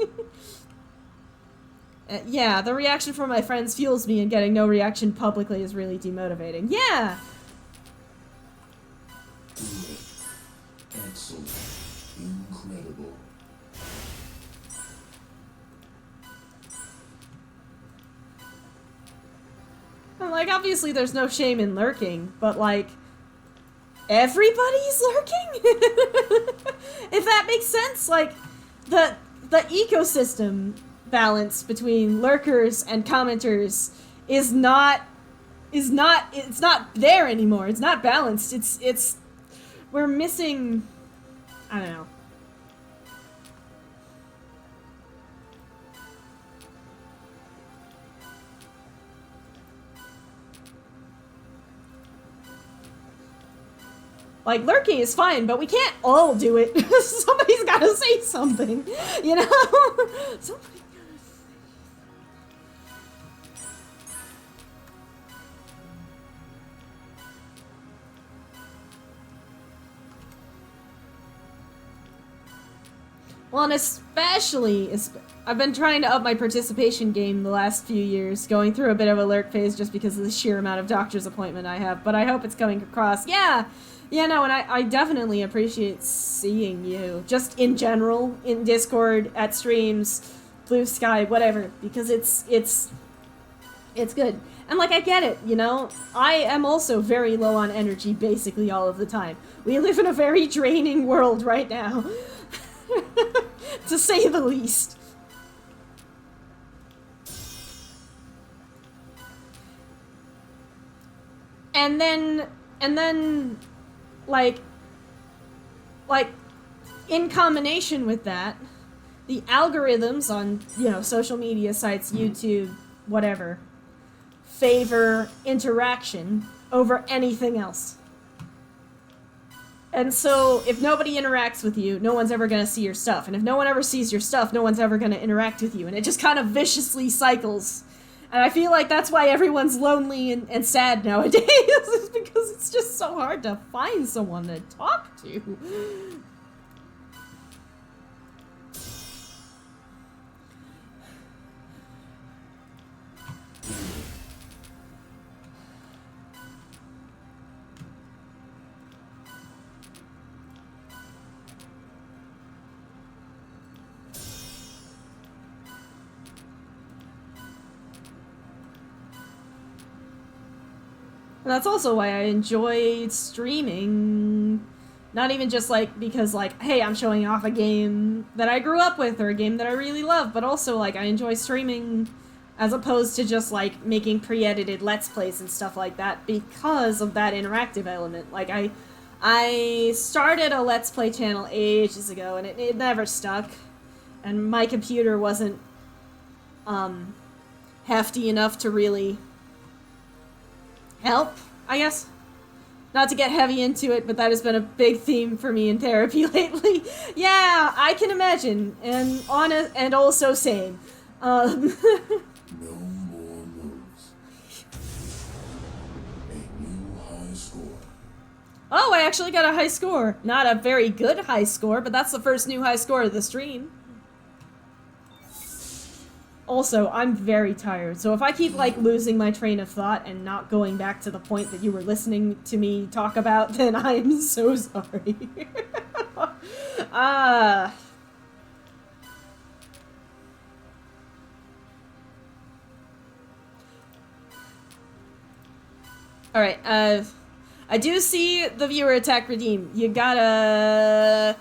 Yeah, the reaction from my friends fuels me, and getting no reaction publicly is really demotivating. Yeah! Good. Excellent. Incredible. Well, like, obviously there's no shame in lurking, but, like, everybody's lurking? If that makes sense, like, the ecosystem balance between lurkers and commenters is not there anymore. It's not balanced. We're missing, I don't know. Like, lurking is fine, but we can't all do it. Somebody's gotta say something, you know? Somebody. Well, and especially, I've been trying to up my participation game the last few years, going through a bit of a lurk phase just because of the sheer amount of doctor's appointment I have, but I hope it's coming across. Yeah, no, and I definitely appreciate seeing you, just in general, in Discord, at streams, Blue Sky, whatever, because it's good. And like, I get it, you know? I am also very low on energy basically all of the time. We live in a very draining world right now. To say the least. And then, like, in combination with that, the algorithms on, you know, social media sites, YouTube, whatever, favor interaction over anything else. And so, if nobody interacts with you, no one's ever gonna see your stuff. And if no one ever sees your stuff, no one's ever gonna interact with you. And it just kind of viciously cycles. And I feel like that's why everyone's lonely and sad nowadays, is because it's just so hard to find someone to talk to. And that's also why I enjoyed streaming. Not even just, like, because, like, hey, I'm showing off a game that I grew up with or a game that I really love, but also, like, I enjoy streaming as opposed to just, like, making pre-edited Let's Plays and stuff like that because of that interactive element. Like, I started a Let's Play channel ages ago, and it never stuck. And my computer wasn't, hefty enough to really help, I guess. Not to get heavy into it, but that has been a big theme for me in therapy lately. Yeah, I can imagine, and honest, and also same. No more moves. A new high score. Oh, I actually got a high score. Not a very good high score, but that's the first new high score of the stream. Also, I'm very tired, so if I keep, like, losing my train of thought and not going back to the point that you were listening to me talk about, then I'm so sorry. Alright, I do see the viewer attack redeem. You gotta...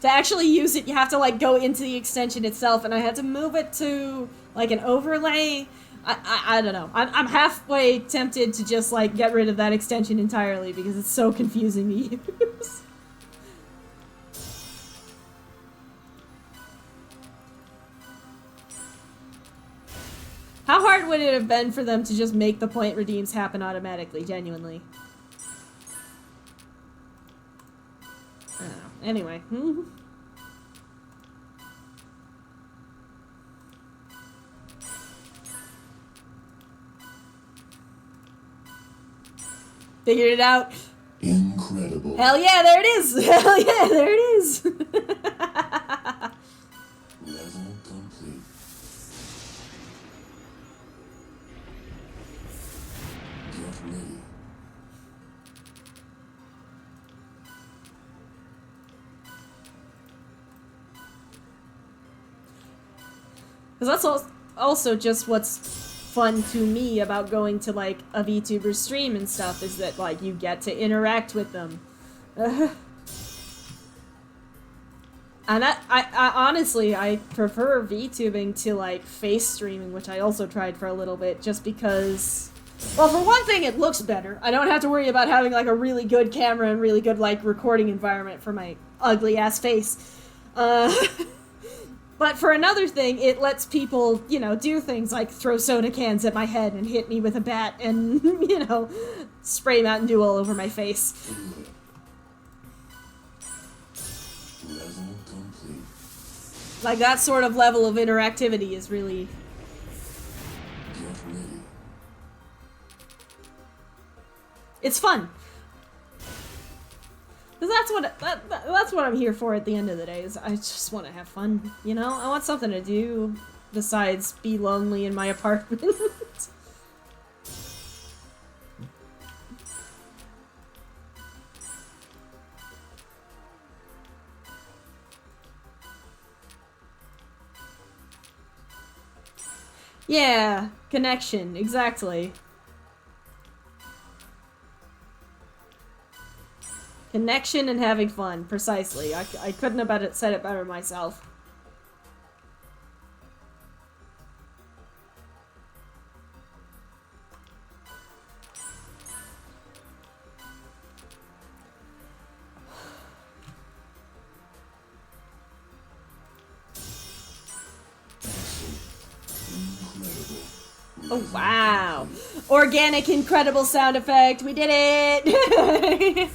To actually use it, you have to, like, go into the extension itself, and I had to move it to, like, an overlay. I don't know. I'm halfway tempted to just, like, get rid of that extension entirely because it's so confusing to use. How hard would it have been for them to just make the point redeems happen automatically, genuinely? I don't know. Anyway. Figured it out. Incredible. Hell yeah, there it is! Hell yeah, there it is! Level complete. Get ready. Because that's also just what's fun to me about going to, like, a VTuber stream and stuff, is that, like, you get to interact with them. And I honestly, I prefer VTubing to, like, face streaming, which I also tried for a little bit, just because... Well, for one thing, it looks better. I don't have to worry about having, like, a really good camera and really good, like, recording environment for my ugly-ass face. But for another thing, it lets people, you know, do things like throw soda cans at my head and hit me with a bat and, you know, spray Mountain Dew all over my face. Level complete. Like, that sort of level of interactivity is really... Get ready. It's fun. Because that's what I'm here for at the end of the day, is I just want to have fun, you know? I want something to do besides be lonely in my apartment. Yeah, connection, exactly. Connection and having fun, precisely. I couldn't have said it better myself. Oh, wow. Organic, incredible sound effect. We did it.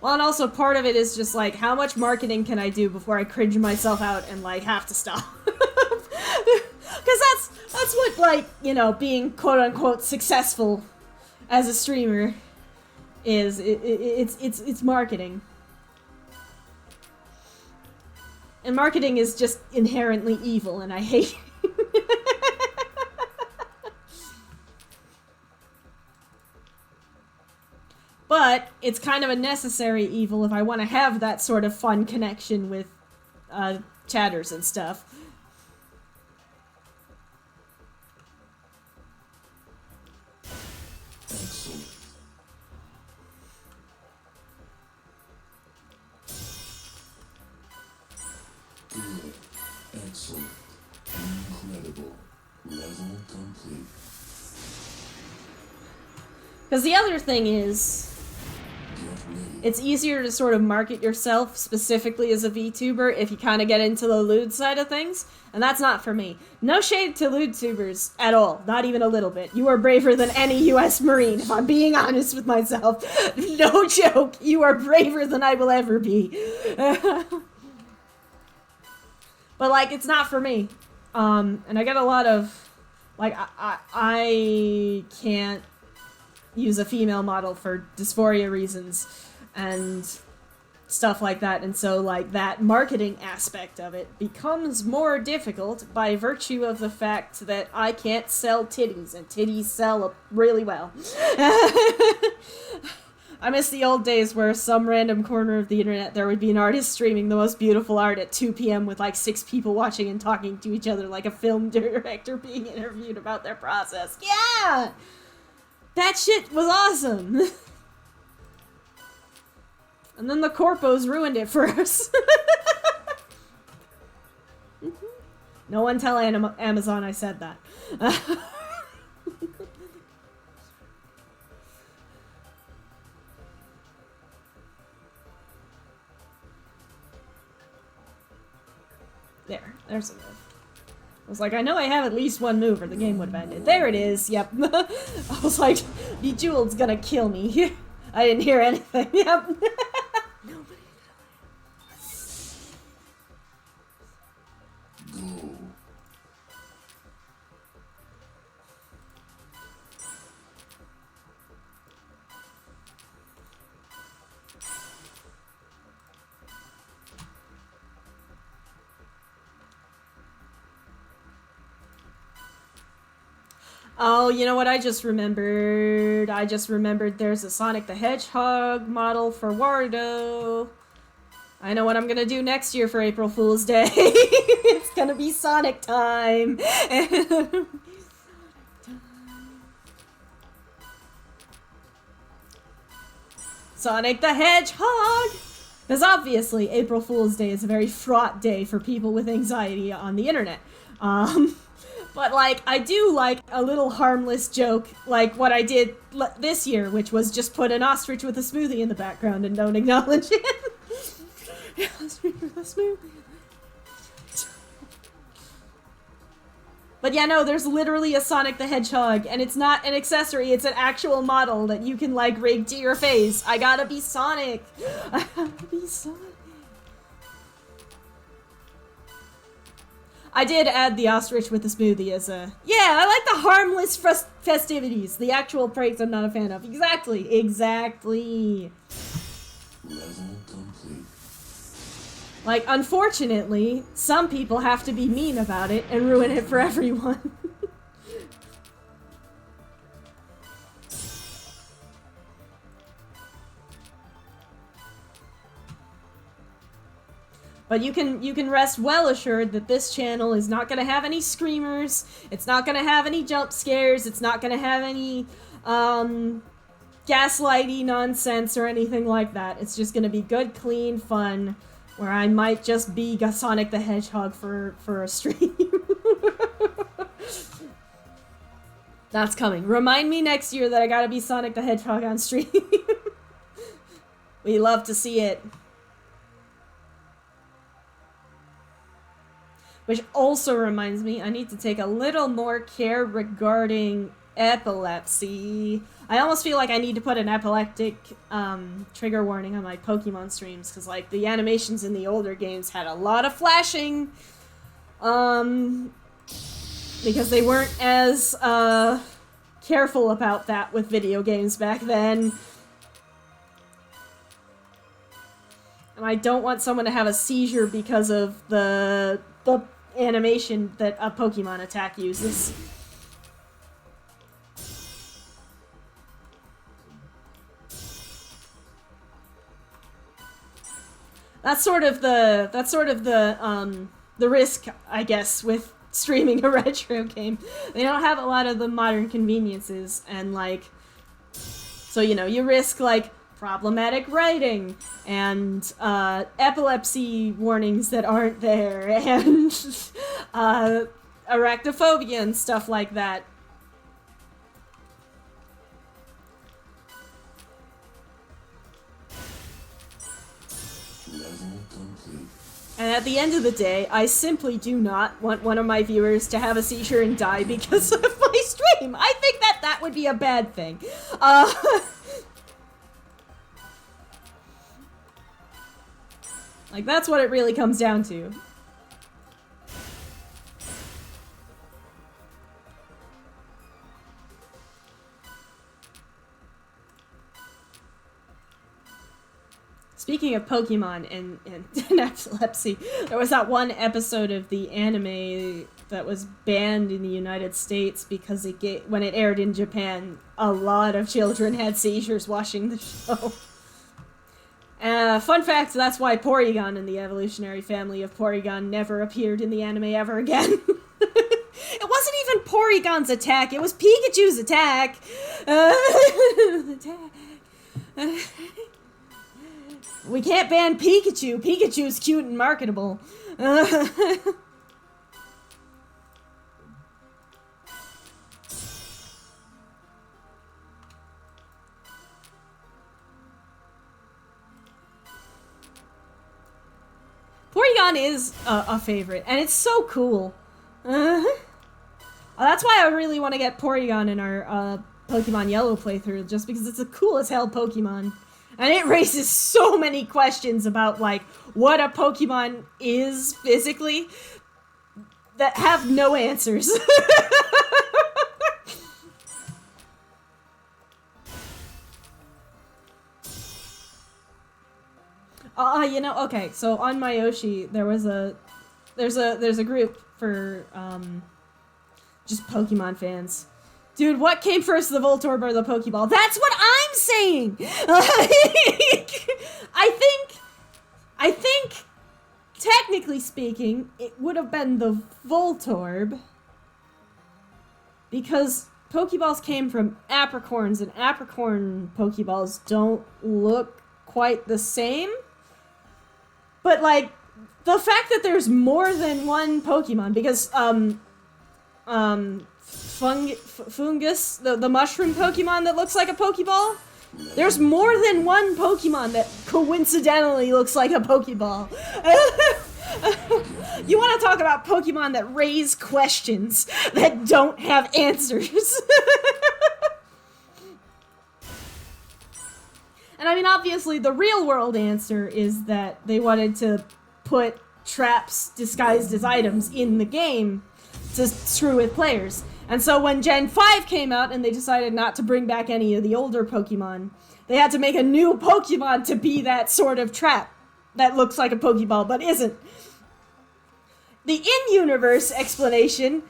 Well, and also part of it is just like, how much marketing can I do before I cringe myself out and like have to stop? Because that's what, like, you know, being quote unquote successful as a streamer is. It's marketing. And marketing is just inherently evil, and I hate it. But it's kind of a necessary evil if I want to have that sort of fun connection with chatters and stuff. Excellent. Good. Excellent. Incredible. Level complete. Because the other thing is, it's easier to sort of market yourself specifically as a VTuber if you kind of get into the lewd side of things, and that's not for me. No shade to lewd tubers at all, not even a little bit. You are braver than any US Marine, if I'm being honest with myself. No joke, you are braver than I will ever be. But like, it's not for me. And I get a lot of, like, I can't use a female model for dysphoria reasons and stuff like that, and so like that marketing aspect of it becomes more difficult by virtue of the fact that I can't sell titties, and titties sell really well. I miss the old days where some random corner of the internet there would be an artist streaming the most beautiful art at 2 p.m. with like 6 people watching and talking to each other like a film director being interviewed about their process. Yeah! That shit was awesome! And then the corpos ruined it for us. No one tell Amazon I said that. There's a move. I was like, I know I have at least one move or the game would have ended. There it is, yep. I was like, Bejeweled's gonna kill me. I didn't hear anything, yep. Go. Oh, you know what I just remembered? I just remembered there's a Sonic the Hedgehog model for Wardo. I know what I'm gonna do next year for April Fool's Day. It's gonna be Sonic time. Sonic the Hedgehog! Because obviously April Fool's Day is a very fraught day for people with anxiety on the internet. But, like, I do like a little harmless joke, like what I did this year, which was just put an ostrich with a smoothie in the background and don't acknowledge it. Ostrich with a smoothie. But yeah, no, there's literally a Sonic the Hedgehog, and it's not an accessory, it's an actual model that you can, like, rig to your face. I gotta be Sonic. I gotta be Sonic. I did add the ostrich with the smoothie as a... Yeah, I like the harmless festivities. The actual pranks I'm not a fan of. Exactly. Exactly. Level complete. Like, unfortunately, some people have to be mean about it and ruin it for everyone. But you can rest well assured that this channel is not going to have any screamers, it's not going to have any jump scares, it's not going to have any gaslighty nonsense or anything like that. It's just going to be good, clean fun, where I might just be Sonic the Hedgehog for a stream. That's coming. Remind me next year that I gotta be Sonic the Hedgehog on stream. We love to see it. Which also reminds me, I need to take a little more care regarding epilepsy. I almost feel like I need to put an epileptic trigger warning on my Pokemon streams, because like the animations in the older games had a lot of flashing. Because they weren't as careful about that with video games back then. And I don't want someone to have a seizure because of the animation that a Pokemon attack uses. That's sort of the risk, I guess, with streaming a retro game. They don't have a lot of the modern conveniences, and like, so you know, you risk like problematic writing and epilepsy warnings that aren't there, and arachnophobia and stuff like that. And at the end of the day, I simply do not want one of my viewers to have a seizure and die because of my stream. I think that would be a bad thing. Like, that's what it really comes down to. Speaking of Pokemon and epilepsy, there was that one episode of the anime that was banned in the United States because when it aired in Japan, a lot of children had seizures watching the show. Fun fact, that's why Porygon and the evolutionary family of Porygon never appeared in the anime ever again. It wasn't even Porygon's attack, it was Pikachu's attack! We can't ban Pikachu. Pikachu's cute and marketable. Porygon is a favorite, and it's so cool. That's why I really want to get Porygon in our Pokemon Yellow playthrough, just because it's a cool as hell Pokemon. And it raises so many questions about, like, what a Pokemon is physically that have no answers. You know, okay, so on my Yoshi, there's a group for, just Pokemon fans. Dude, what came first, the Voltorb or the Pokeball? That's what I'm saying! I think, technically speaking, it would have been the Voltorb. Because Pokeballs came from apricorns, and apricorn Pokeballs don't look quite the same. But, like, the fact that there's more than one Pokemon, because, Fungus, the mushroom Pokemon that looks like a Pokeball? There's more than one Pokemon that coincidentally looks like a Pokeball. You want to talk about Pokemon that raise questions that don't have answers. And I mean, obviously, the real world answer is that they wanted to put traps disguised as items in the game to screw with players. And so when Gen 5 came out and they decided not to bring back any of the older Pokemon, they had to make a new Pokemon to be that sort of trap that looks like a Pokeball but isn't. The in-universe explanation,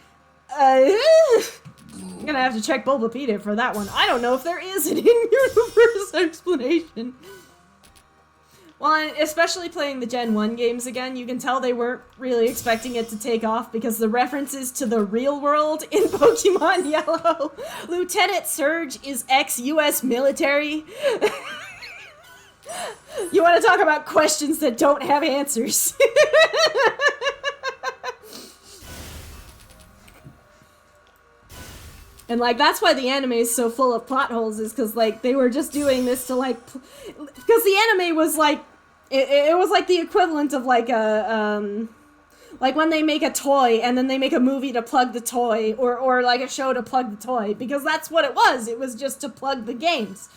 I'm gonna have to check Bulbapedia for that one. I don't know if there is an in-universe explanation. Well, and especially playing the Gen 1 games again, you can tell they weren't really expecting it to take off because the references to the real world in Pokemon Yellow. Lieutenant Surge is ex-US military. You want to talk about questions that don't have answers. And, like, that's why the anime is so full of plot holes, is because, like, they were just doing this to, like... Because the anime was, like... It was, like, the equivalent of, like, a, like, when they make a toy, and then they make a movie to plug the toy, or like, a show to plug the toy. Because that's what it was. It was just to plug the games.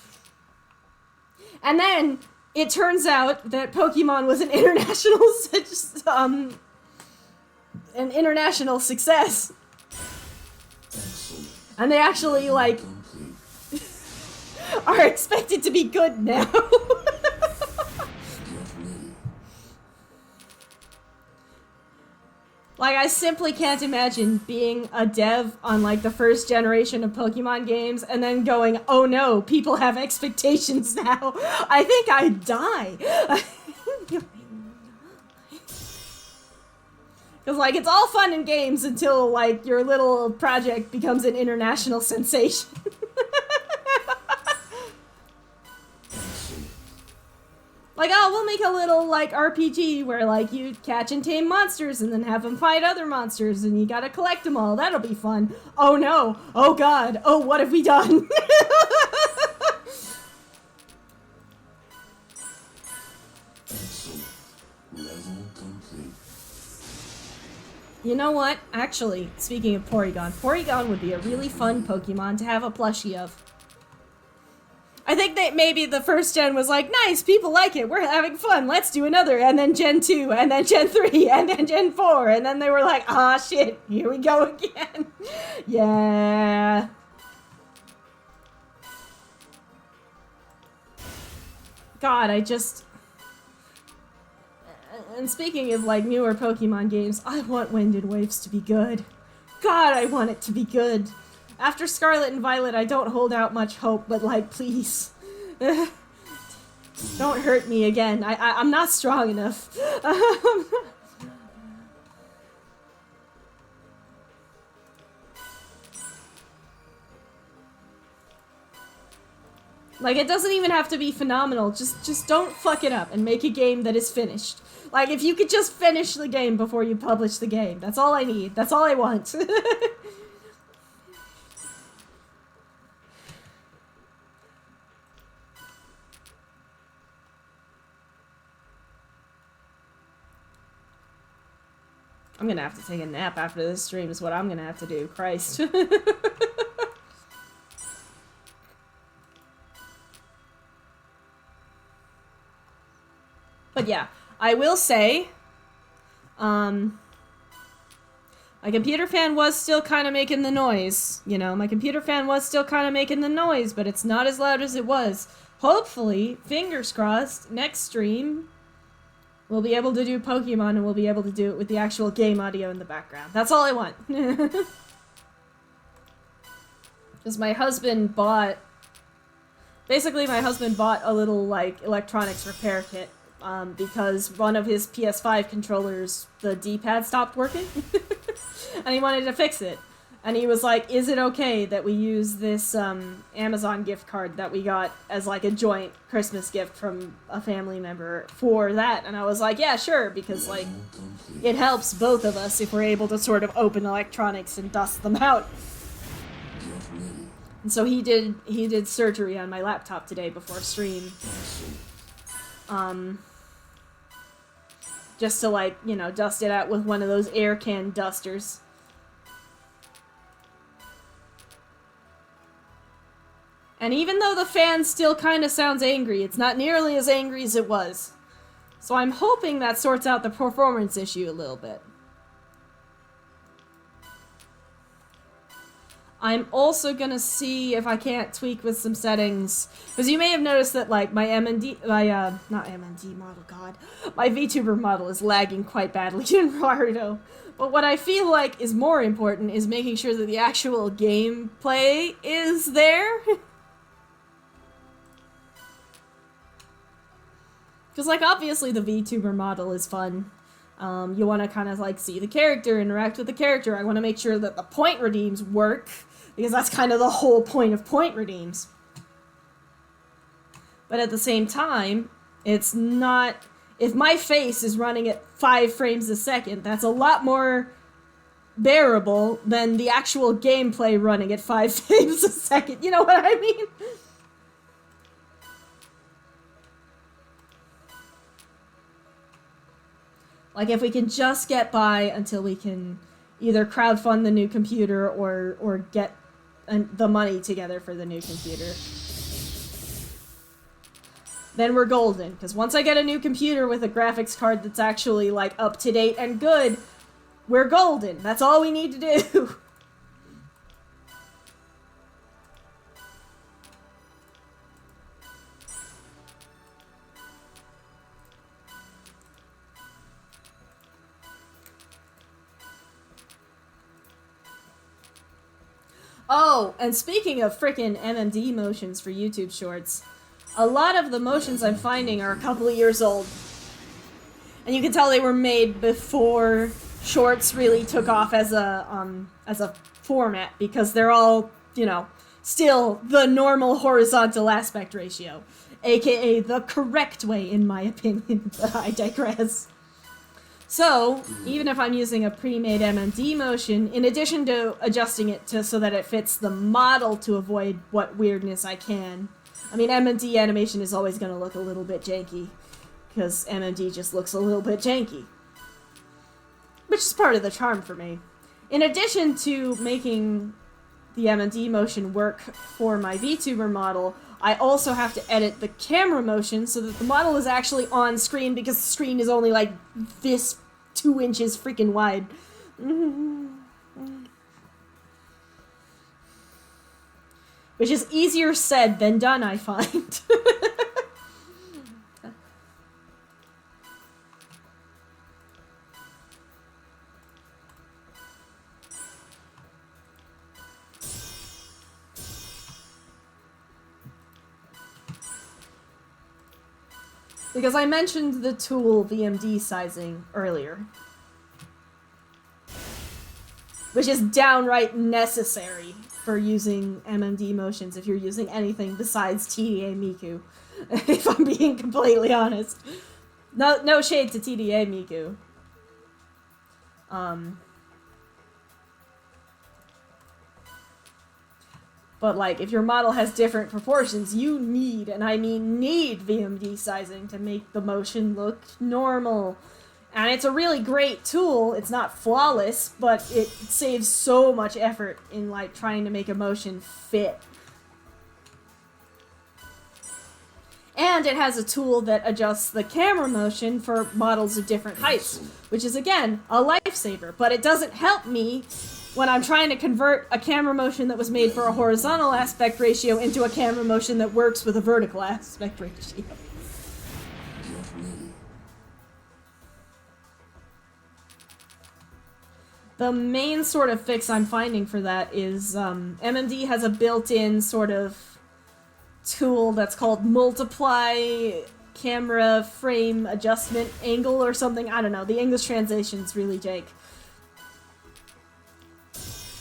And then, it turns out that Pokemon was an international success. And they actually, like, are expected to be good now. Like, I simply can't imagine being a dev on, like, the first generation of Pokemon games and then going, oh no, people have expectations now. I think I'd die. Because, like, it's all fun in games until, like, your little project becomes an international sensation. Like, oh, we'll make a little, like, RPG where, like, you catch and tame monsters and then have them fight other monsters and you gotta collect them all. That'll be fun. Oh no. Oh god. Oh, what have we done? You know what? Actually, speaking of Porygon, Porygon would be a really fun Pokemon to have a plushie of. I think that maybe the first gen was like, nice, people like it, we're having fun, let's do another, and then Gen 2, and then Gen 3, and then Gen 4, and then they were like, ah, shit, here we go again. Yeah. God, I just... And speaking of, like, newer Pokemon games, I want Wind and Waves to be good. God, I want it to be good. After Scarlet and Violet, I don't hold out much hope, but, like, please. Don't hurt me again. I'm not strong enough. Like, it doesn't even have to be phenomenal. Just don't fuck it up and make a game that is finished. Like, if you could just finish the game before you publish the game. That's all I need. That's all I want. I'm gonna have to take a nap after this stream is what I'm gonna have to do. Christ. But yeah, I will say, my computer fan was still kind of making the noise. You know, my computer fan was still kind of making the noise, but it's not as loud as it was. Hopefully, fingers crossed, next stream, we'll be able to do Pokemon and we'll be able to do it with the actual game audio in the background. That's all I want. Because my husband bought... Basically, my husband bought a little, like, electronics repair kit. Because one of his PS5 controllers, the D-pad stopped working. And he wanted to fix it. And he was like, is it okay that we use this Amazon gift card that we got as like a joint Christmas gift from a family member for that? And I was like, yeah, sure, because like it helps both of us if we're able to sort of open electronics and dust them out. And so he did surgery on my laptop today before stream. Just to, like, you know, dust it out with one of those air can dusters. And even though the fan still kind of sounds angry, it's not nearly as angry as it was. So I'm hoping that sorts out the performance issue a little bit. I'm also gonna see if I can't tweak with some settings, because you may have noticed that, like, my not MND model, god, my VTuber model is lagging quite badly in Naruto. But what I feel like is more important is making sure that the actual gameplay is there. Because, like, obviously the VTuber model is fun. You want to kind of, like, see the character, interact with the character. I want to make sure that the point redeems work, because that's kind of the whole point of point redeems. But at the same time, it's not... If my face is running at 5 frames a second, that's a lot more bearable than the actual gameplay running at 5 frames a second. You know what I mean? Like, if we can just get by until we can either crowdfund the new computer or get the money together for the new computer, then we're golden. Because once I get a new computer with a graphics card that's actually, like, up-to-date and good, we're golden. That's all we need to do. Oh, and speaking of frickin' MMD motions for YouTube Shorts, a lot of the motions I'm finding are a couple of years old. And you can tell they were made before Shorts really took off as a format, because they're all, you know, still the normal horizontal aspect ratio. AKA the correct way, in my opinion, but I digress. So, even if I'm using a pre-made MMD motion, in addition to adjusting it so that it fits the model to avoid what weirdness I can, I mean, MMD animation is always going to look a little bit janky, because MMD just looks a little bit janky. Which is part of the charm for me. In addition to making the MMD motion work for my VTuber model, I also have to edit the camera motion so that the model is actually on screen, because the screen is only like this 2 inches freaking wide. Which is easier said than done, I find. Because I mentioned the tool VMD sizing earlier, which is downright necessary for using MMD motions if you're using anything besides TDA Miku, if I'm being completely honest. No shade to TDA Miku. But, like, if your model has different proportions, you need, and I mean need, VMD sizing to make the motion look normal. And it's a really great tool. It's not flawless, but it saves so much effort in, like, trying to make a motion fit. And it has a tool that adjusts the camera motion for models of different heights, which is, again, a lifesaver. But it doesn't help me when I'm trying to convert a camera motion that was made for a horizontal aspect ratio into a camera motion that works with a vertical aspect ratio. The main sort of fix I'm finding for that is MMD has a built-in sort of tool that's called multiply camera frame adjustment angle or something. I don't know. The English translation's really jank.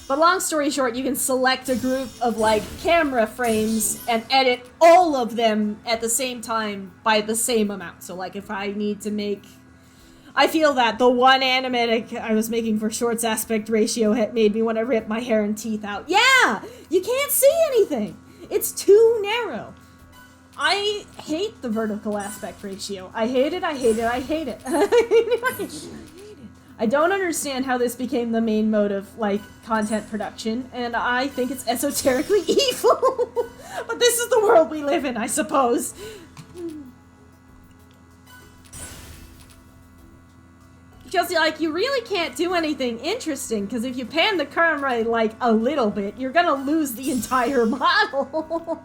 But long story short, you can select a group of, like, camera frames and edit all of them at the same time by the same amount. So, like, if I need to make... I feel that the one animatic I was making for Shorts aspect ratio had made me want to rip my hair and teeth out. Yeah! You can't see anything! It's too narrow. I hate the vertical aspect ratio. I hate it, I hate it, I hate it. I hate it. I don't understand how this became the main mode of, like, content production, and I think it's esoterically evil. But this is the world we live in, I suppose. Because, like, you really can't do anything interesting, because if you pan the camera, like, a little bit, you're gonna lose the entire model.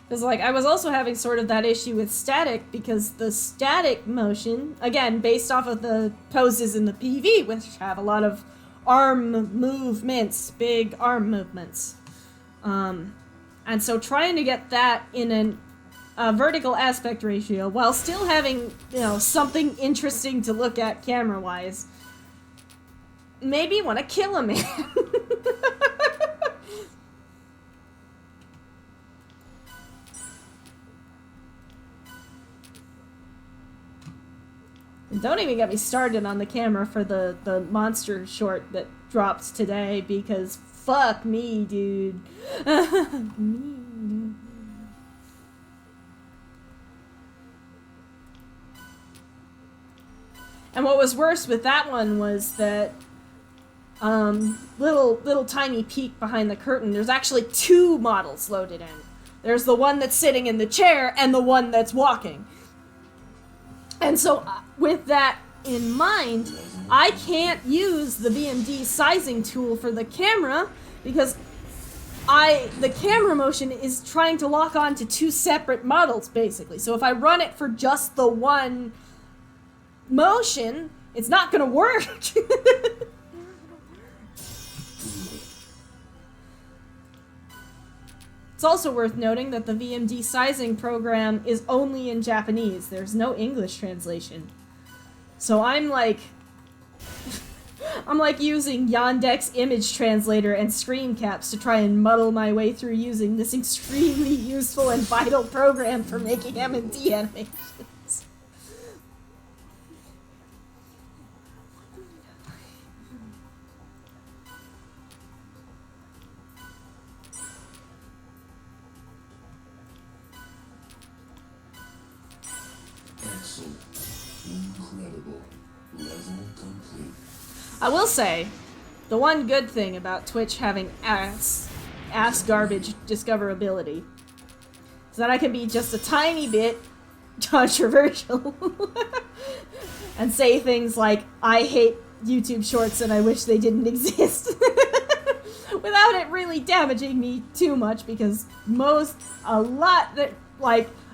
Because, like, I was also having sort of that issue with static, because the static motion, again, based off of the poses in the PV, which have a lot of arm movements, big arm movements. And so trying to get that in a vertical aspect ratio while still having, something interesting to look at camera-wise, maybe want to kill a man. Don't even get me started on the camera for the monster short that dropped today, because fuck me, dude. And what was worse with that one was that little tiny peek behind the curtain, there's actually 2 models loaded in. There's the one that's sitting in the chair and the one that's walking. And so, with that in mind, I can't use the VMD sizing tool for the camera because the camera motion is trying to lock on to 2 separate models, basically. So if I run it for just the one motion, it's not gonna work. It's also worth noting that the VMD sizing program is only in Japanese. There's no English translation. So I'm like using Yandex image translator and screen caps to try and muddle my way through using this extremely useful and vital program for making M&D animations. Excellent. Incredible. Level complete. I will say, the one good thing about Twitch having ass garbage discoverability is that I can be just a tiny bit controversial and say things like, I hate YouTube shorts and I wish they didn't exist, without it really damaging me too much, because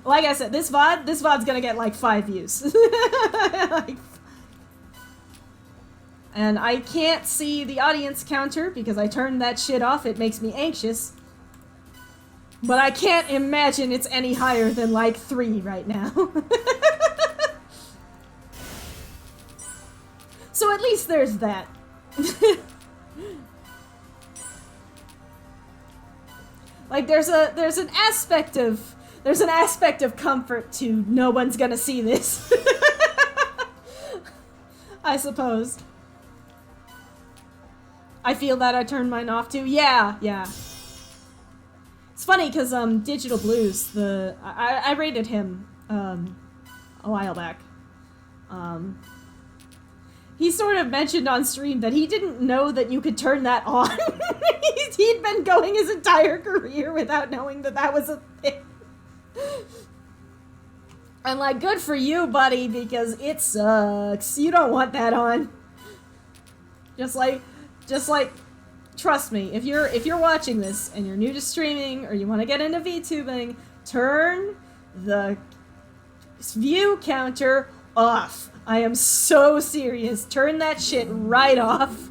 like I said, this VOD's gonna get like 5 views. And I can't see the audience counter because I turned that shit off. It makes me anxious. But I can't imagine it's any higher than like 3 right now. So at least there's that. Like there's an aspect of comfort to no one's gonna see this. I suppose. I feel that I turned mine off too. Yeah. It's funny because Digital Blues, I rated him a while back. He sort of mentioned on stream that he didn't know that you could turn that on. He'd been going his entire career without knowing that was a thing. And like, good for you, buddy, because it sucks. You don't want that on. Just like, trust me, if you're watching this and you're new to streaming or you want to get into VTubing, turn the view counter off. I am so serious. Turn that shit right off.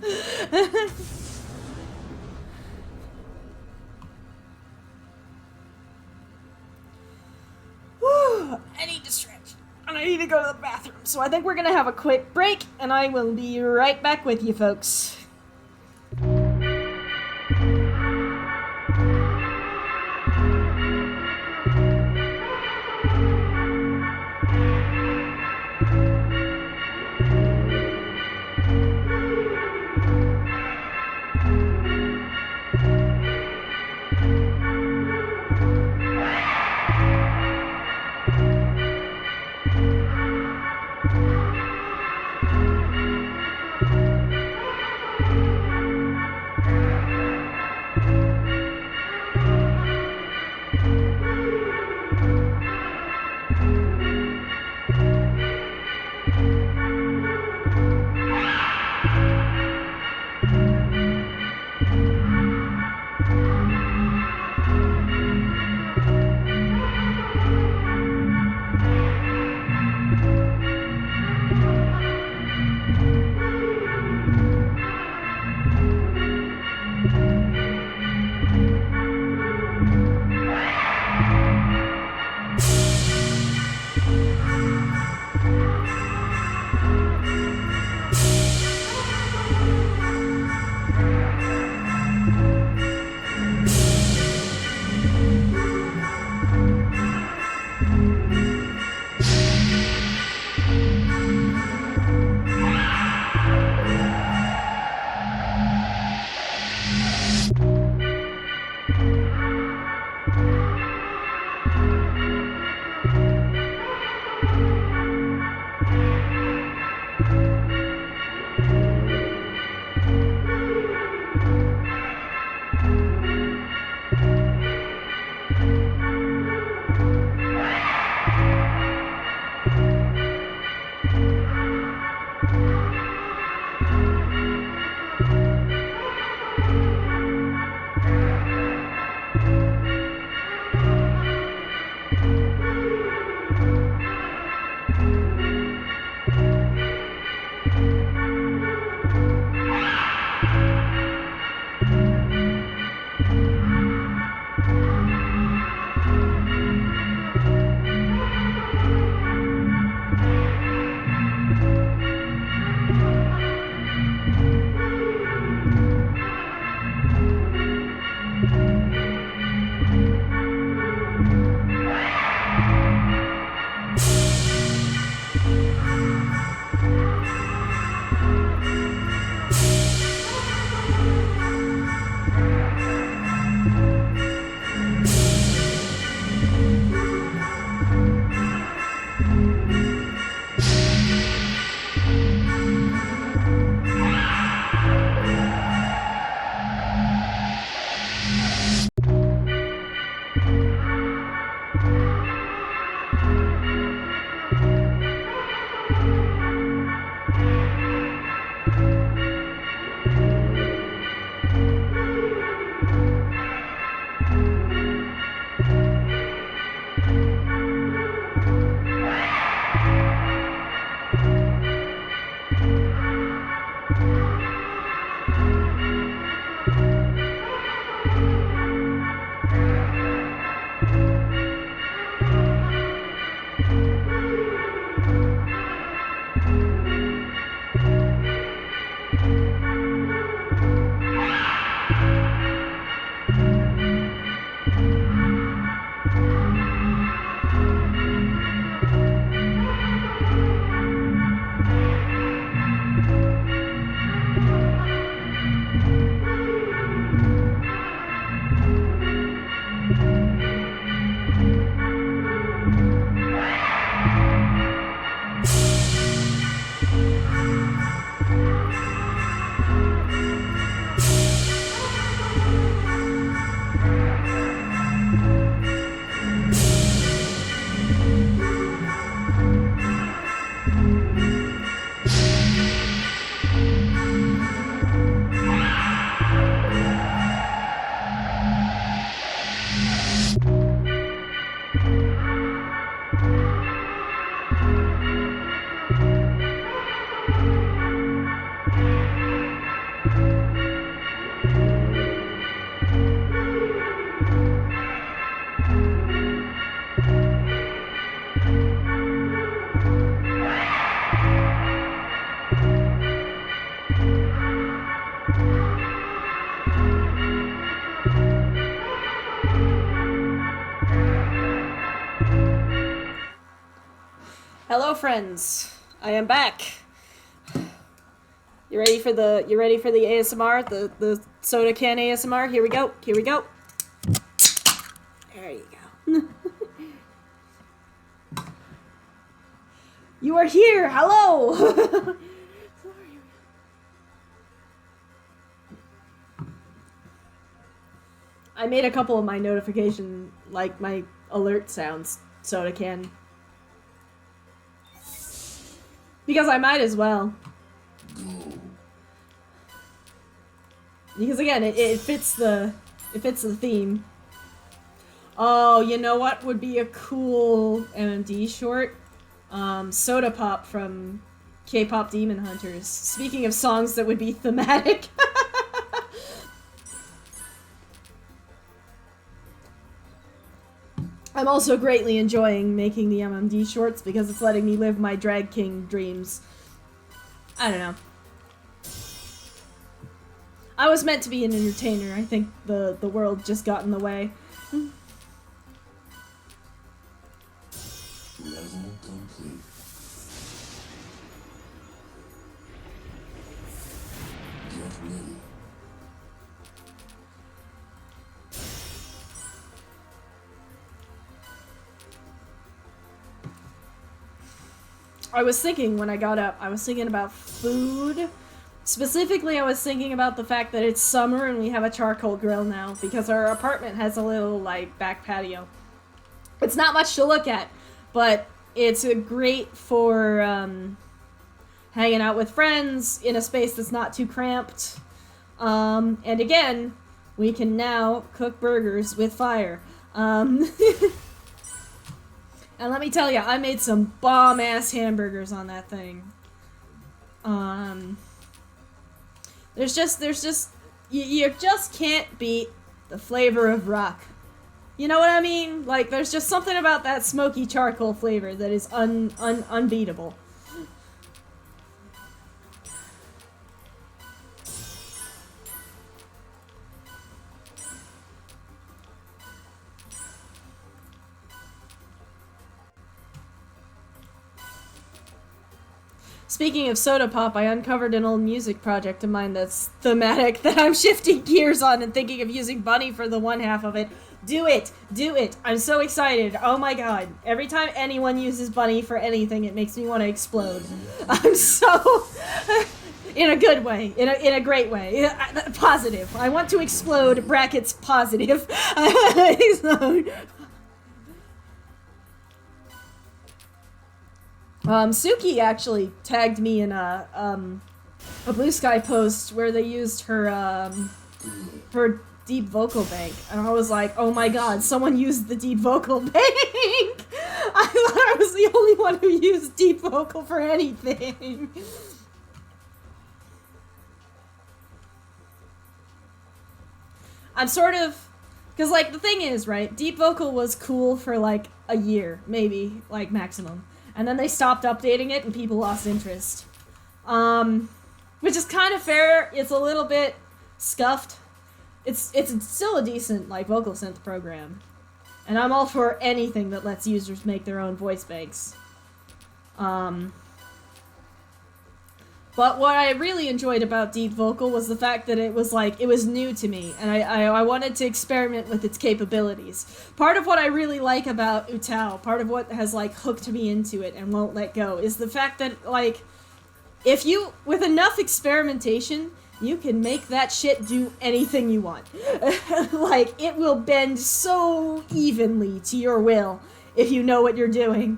Whew, I need to stretch. And I need to go to the bathroom. So I think we're gonna have a quick break, and I will be right back with you folks. Hello, friends. I am back. You ready for the ASMR? The soda can ASMR? Here we go. Here we go. There you go. You are here. Hello. I made a couple of my notification, like my alert sounds, soda can. Because I might as well. Because again, it fits the theme. Oh, you know what would be a cool MMD short? Soda Pop from K-Pop Demon Hunters. Speaking of songs that would be thematic. I'm also greatly enjoying making the MMD shorts because it's letting me live my drag king dreams. I don't know. I was meant to be an entertainer. I think the world just got in the way. Level complete. Get ready. I was thinking when I got up, I was thinking about food. Specifically, I was thinking about the fact that it's summer and we have a charcoal grill now because our apartment has a little, like, back patio. It's not much to look at, but it's great for hanging out with friends in a space that's not too cramped. And again, we can now cook burgers with fire. And let me tell you, I made some bomb-ass hamburgers on that thing. You just can't beat the flavor of rock. You know what I mean? Like, there's just something about that smoky charcoal flavor that is unbeatable. Speaking of Soda Pop, I uncovered an old music project of mine that's thematic that I'm shifting gears on and thinking of using Bunny for the one half of it. Do it! Do it! I'm so excited. Oh my god. Every time anyone uses Bunny for anything, it makes me want to explode. I'm so... in a good way. In a great way. Positive. I want to explode, brackets, positive. Suki actually tagged me in a Blue Sky post where they used her deep vocal bank, and I was like, oh my god, someone used the deep vocal bank! I thought I was the only one who used deep vocal for anything. I'm sort of, because like the thing is, right, deep vocal was cool for like a year, maybe, like maximum. And then they stopped updating it and people lost interest. Which is kind of fair. It's a little bit scuffed. It's still a decent, like, vocal synth program. And I'm all for anything that lets users make their own voice banks. But what I really enjoyed about Deep Vocal was the fact that it was like, it was new to me, and I wanted to experiment with its capabilities. Part of what I really like about Utao, part of what has like hooked me into it and won't let go, is the fact that like, if you, with enough experimentation, you can make that shit do anything you want. Like, it will bend so evenly to your will if you know what you're doing.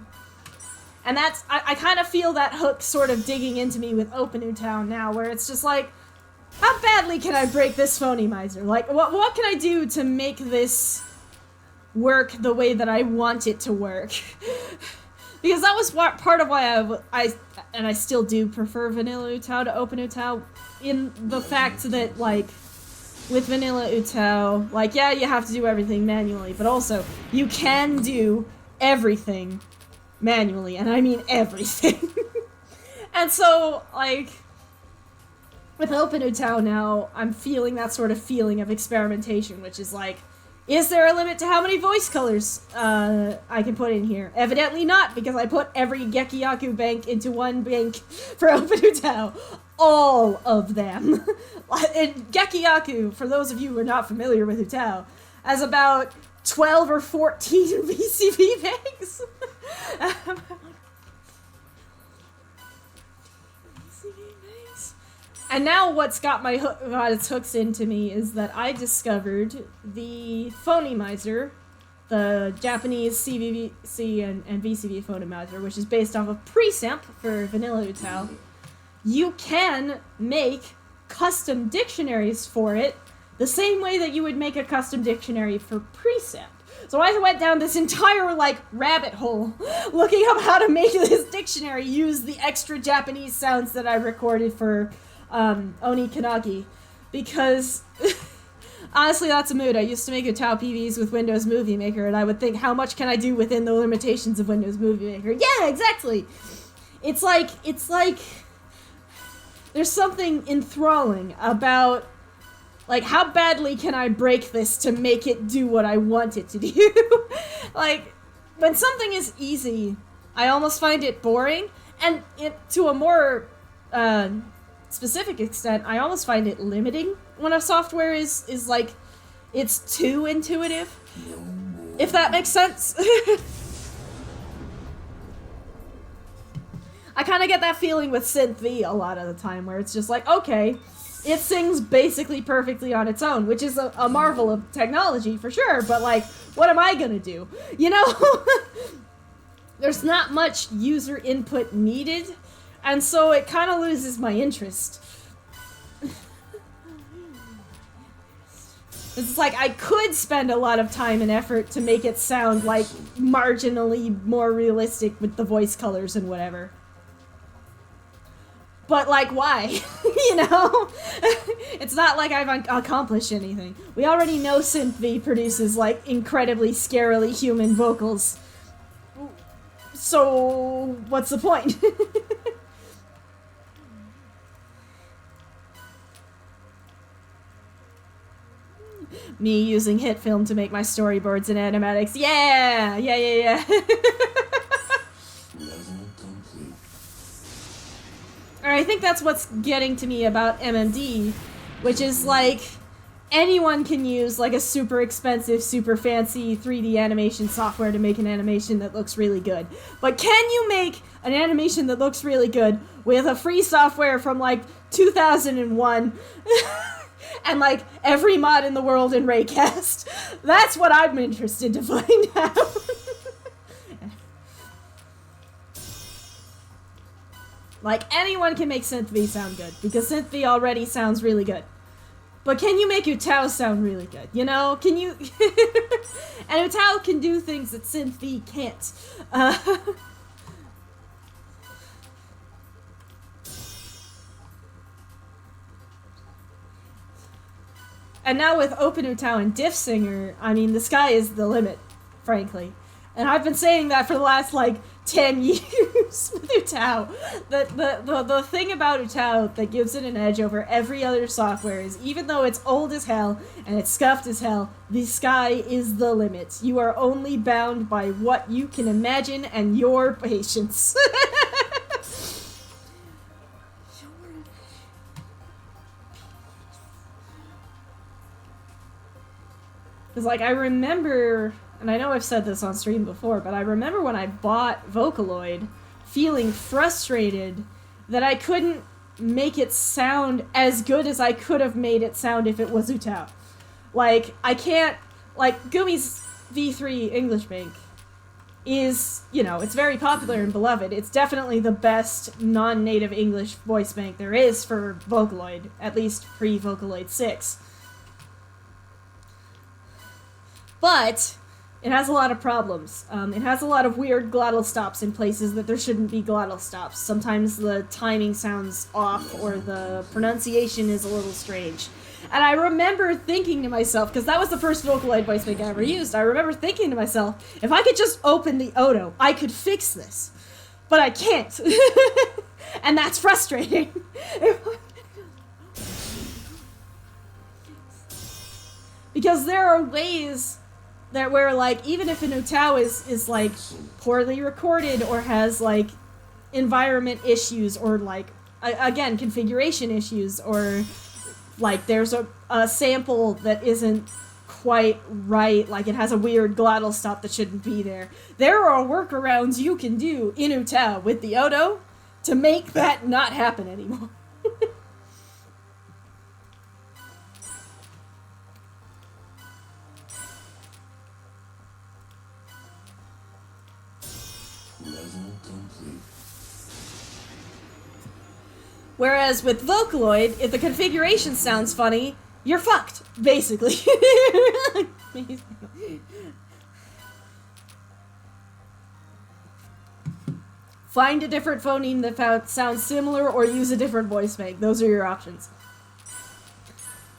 And that's, I kind of feel that hook sort of digging into me with Open Utao now, where it's just like, how badly can I break this phonemizer? Like, what can I do to make this work the way that I want it to work? Because that was part of why I still do prefer Vanilla Utao to Open Utao, in the fact that, like, with Vanilla Utao, like, yeah, you have to do everything manually, but also, you can do everything manually, and I mean everything. And so, like, with Open Utao now, I'm feeling that sort of feeling of experimentation, which is like, Is there a limit to how many voice colors I can put in here? Evidently not, because I put every Gekiyaku bank into one bank for OpenUTAU. All of them. And Gekiyaku, for those of you who are not familiar with UTAU, has about 12 or 14 VCV banks. And now what's got its hooks into me is that I discovered the phonemizer, the Japanese CVC and VCV phonemizer, which is based off of Presamp for vanilla UTAU. You can make custom dictionaries for it the same way that you would make a custom dictionary for Presamp. So I went down this entire, rabbit hole looking up how to make this dictionary use the extra Japanese sounds that I recorded for Oni Kanagi, because honestly, that's a mood. I used to make UTAU PVs with Windows Movie Maker, and I would think, how much can I do within the limitations of Windows Movie Maker? Yeah, exactly! It's like, there's something enthralling about, how badly can I break this to make it do what I want it to do? When something is easy, I almost find it boring, and to a more, specific extent, I almost find it limiting when a software is it's too intuitive. If that makes sense. I kind of get that feeling with SynthV a lot of the time, where it's just okay, it sings basically perfectly on its own, which is a marvel of technology for sure, but what am I gonna do? You know? There's not much user input needed, and so it kind of loses my interest. It's I could spend a lot of time and effort to make it sound marginally more realistic with the voice colors and whatever. But why? You know? It's not like I've accomplished anything. We already know SynthV produces incredibly scarily human vocals. So what's the point? Me using HitFilm to make my storyboards and animatics. Yeah! Yeah. I think that's what's getting to me about MMD, which is anyone can use a super expensive, super fancy 3D animation software to make an animation that looks really good. But can you make an animation that looks really good with a free software from 2001 and every mod in the world in Raycast? That's what I'm interested to find out. Anyone can make SynthV sound good, because SynthV already sounds really good. But can you make UTAU sound really good? You know? Can you... And UTAU can do things that SynthV can't. And now with OpenUTAU and DiffSinger, I mean, the sky is the limit, frankly. And I've been saying that for the last, 10 years with UTAU. The thing about UTAU that gives it an edge over every other software is, even though it's old as hell and it's scuffed as hell, the sky is the limit. You are only bound by what you can imagine and your patience. Because, I remember, and I know I've said this on stream before, but I remember when I bought Vocaloid feeling frustrated that I couldn't make it sound as good as I could have made it sound if it was UTAU. I can't, Gumi's V3 English Bank is, it's very popular and beloved. It's definitely the best non-native English voice bank there is for Vocaloid, at least pre-Vocaloid 6. But it has a lot of problems. It has a lot of weird glottal stops in places that there shouldn't be glottal stops. Sometimes the timing sounds off, or the pronunciation is a little strange. And I remember thinking to myself, because that was the first Vocaloid voice bank I ever used, I remember thinking to myself, if I could just open the Odo, I could fix this. But I can't. And that's frustrating. Because there are ways That where, like, even if an Utao is like, poorly recorded or has, like, environment issues or, like, again, configuration issues or, like, there's a sample that isn't quite right, like it has a weird glottal stop that shouldn't be there. There are workarounds you can do in Utao with the Odo to make that not happen anymore. Level complete. Whereas with Vocaloid, if the configuration sounds funny, you're fucked, basically. Find a different phoneme that sounds similar or use a different voice bank. Those are your options.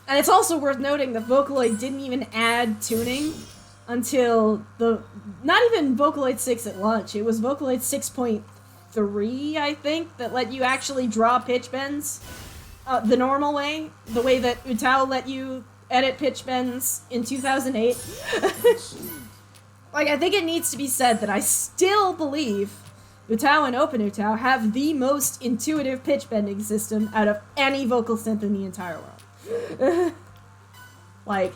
And it's also worth noting that Vocaloid didn't even add tuning until not even Vocaloid 6 at launch. It was Vocaloid 6.3, I think, that let you actually draw pitch bends the normal way, the way that Utao let you edit pitch bends in 2008. Like, I think it needs to be said that I still believe Utao and OpenUtao have the most intuitive pitch bending system out of any vocal synth in the entire world. Like,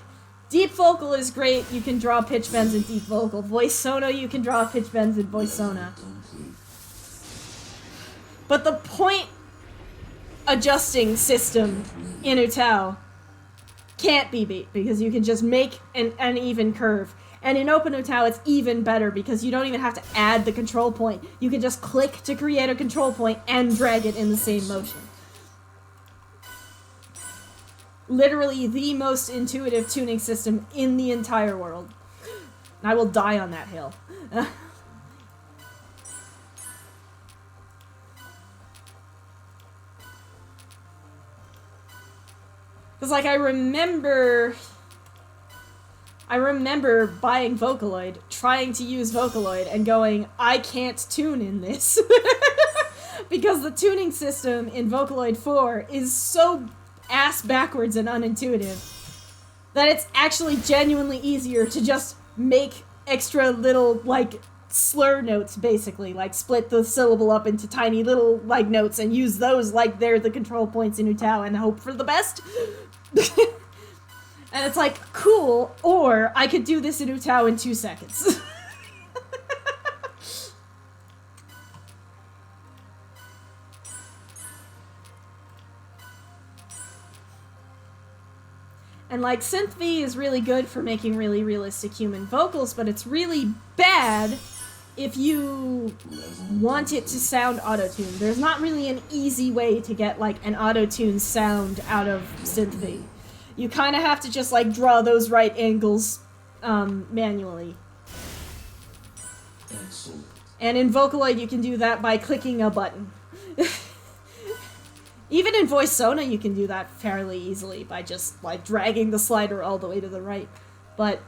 Deep Vocal is great, you can draw pitch bends in Deep Vocal. Voice Sona, you can draw pitch bends in Voice Sona. But the point adjusting system in Utao can't be beat because you can just make an even curve. And in OpenUtao, it's even better because you don't even have to add the control point. You can just click to create a control point and drag it in the same motion. Literally the most intuitive tuning system in the entire world. And I will die on that hill. Because, like, I remember buying Vocaloid, trying to use Vocaloid, and going, I can't tune in this. Because the tuning system in Vocaloid 4 is so ass backwards and unintuitive that it's actually genuinely easier to just make extra little, like, slur notes, basically. Like, split the syllable up into tiny little, like, notes and use those like they're the control points in Utao and hope for the best. And it's like, cool, or I could do this in Utao in 2 seconds. And, like, Synth V is really good for making really realistic human vocals, but it's really bad if you want it to sound auto-tuned. There's not really an easy way to get, like, an auto-tuned sound out of Synth V. You kind of have to just, like, draw those right angles manually. Excellent. And in Vocaloid, you can do that by clicking a button. Even in Voice Sona, you can do that fairly easily by just, like, dragging the slider all the way to the right. But,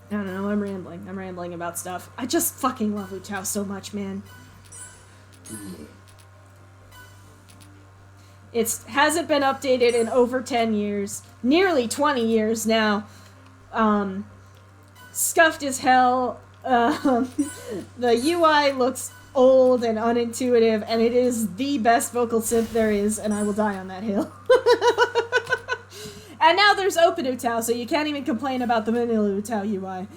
I don't know, I'm rambling. I'm rambling about stuff. I just fucking love Utao so much, man. It hasn't been updated in over 10 years. Nearly 20 years now. Scuffed as hell. The UI looks old and unintuitive, and it is the best vocal synth there is, and I will die on that hill. And now there's OpenUtao, so you can't even complain about the vanilla Utao UI.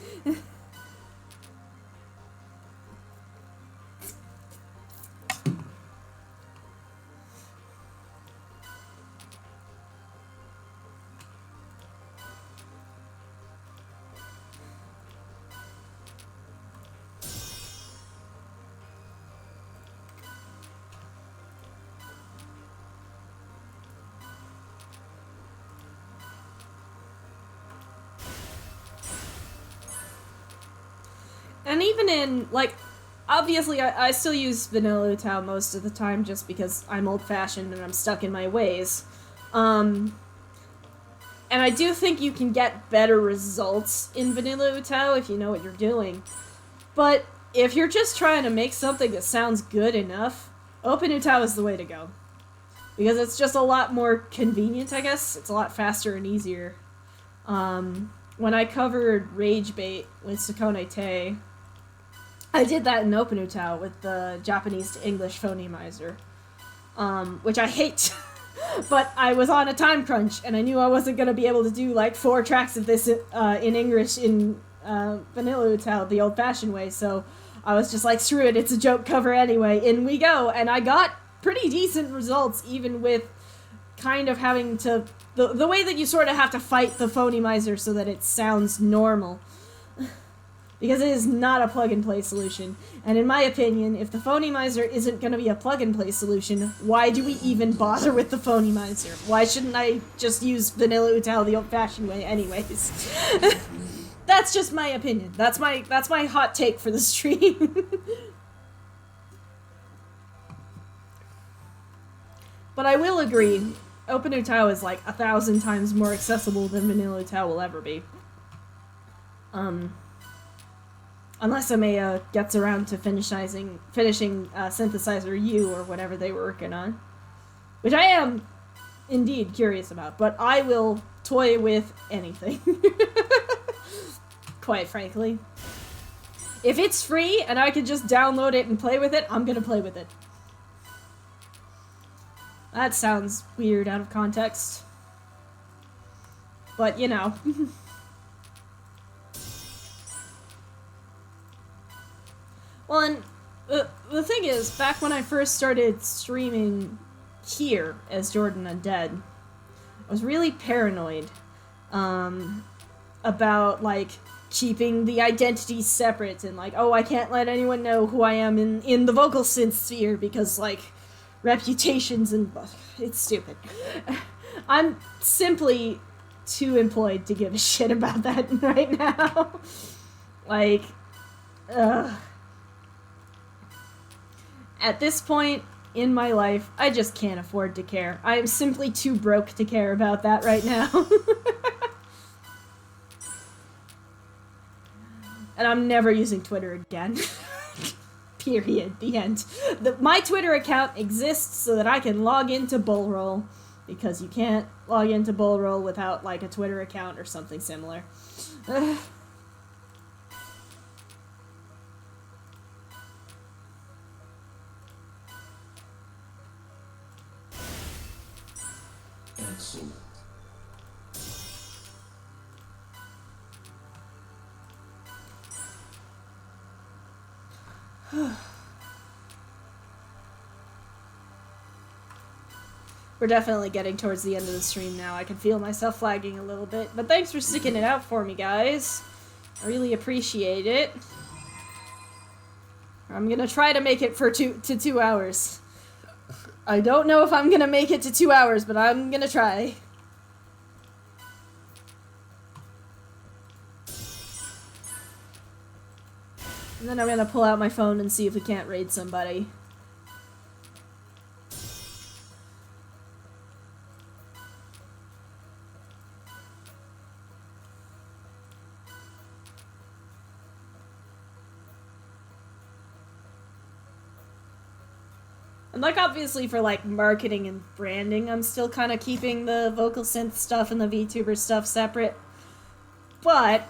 And even in, like, obviously I still use vanilla Utao most of the time just because I'm old-fashioned and I'm stuck in my ways. And I do think you can get better results in vanilla Utao if you know what you're doing. But if you're just trying to make something that sounds good enough, OpenUtao is the way to go. Because it's just a lot more convenient, I guess. It's a lot faster and easier. when I covered Rage Bait with Sakone Te, I did that in Openutau with the Japanese to English phonemizer, which I hate. But I was on a time crunch, and I knew I wasn't going to be able to do like 4 tracks of this in English in Vanilla Utau the old-fashioned way, so I was just like, screw it, it's a joke cover anyway, in we go, and I got pretty decent results, even with kind of having to... The way that you sort of have to fight the phonemizer so that it sounds normal. Because it is not a plug-and-play solution. And in my opinion, if the phonemizer isn't going to be a plug-and-play solution, why do we even bother with the phonemizer? Why shouldn't I just use Vanilla Utau the old-fashioned way anyways? That's just my opinion. That's my hot take for the stream. But I will agree, Openutau is like 1,000 times more accessible than Vanilla Utau will ever be. Unless Amaya gets around to finishing Synthesizer U or whatever they were working on. Which I am indeed curious about, but I will toy with anything. Quite frankly. If it's free and I can just download it and play with it, I'm gonna play with it. That sounds weird out of context. But, you know. Well, and the thing is, back when I first started streaming here as Jordan Undead, I was really paranoid about, like, keeping the identities separate and, like, oh, I can't let anyone know who I am in the vocal synth sphere because, like, reputations and... it's stupid. I'm simply too employed to give a shit about that right now. Like, at this point in my life, I just can't afford to care. I am simply too broke to care about that right now. And I'm never using Twitter again. Period. The end. My Twitter account exists so that I can log into Bullroll, because you can't log into Bullroll without, like, a Twitter account or something similar. Excellent. We're definitely getting towards the end of the stream now. I can feel myself flagging a little bit. But thanks for sticking it out for me, guys. I really appreciate it. I'm gonna try to make it for 2 hours. I don't know if I'm gonna make it to 2 hours, but I'm gonna try. And then I'm gonna pull out my phone and see if we can't raid somebody. And, like, obviously for, like, marketing and branding, I'm still kind of keeping the vocal synth stuff and the VTuber stuff separate. But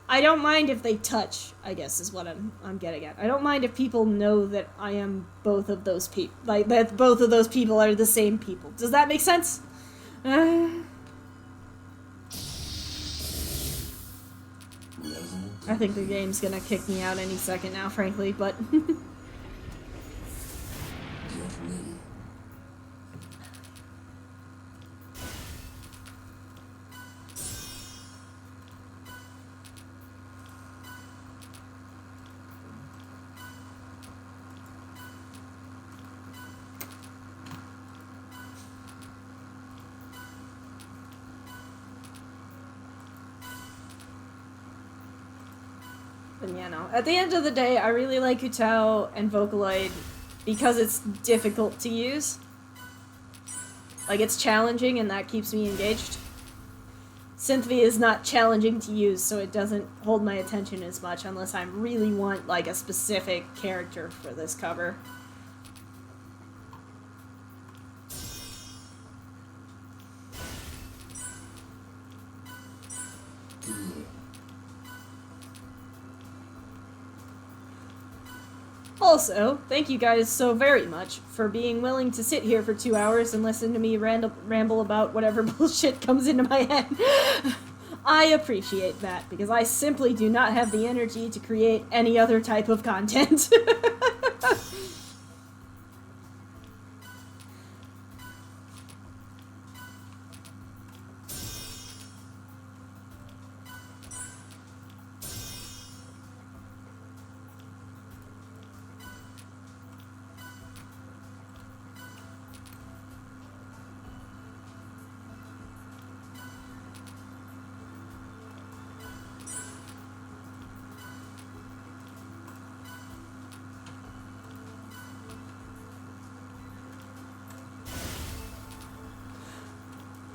I don't mind if they touch, I guess is what I'm getting at. I don't mind if people know that I am both of those people. Like, that both of those people are the same people. Does that make sense? I think the game's gonna kick me out any second now, frankly, but... But yeah, no. At the end of the day, I really like Utau and Vocaloid because it's difficult to use. Like, it's challenging and that keeps me engaged. Synthvie is not challenging to use, so it doesn't hold my attention as much unless I really want, like, a specific character for this cover. Good. Also, thank you guys so very much for being willing to sit here for 2 hours and listen to me ramble about whatever bullshit comes into my head. I appreciate that, because I simply do not have the energy to create any other type of content.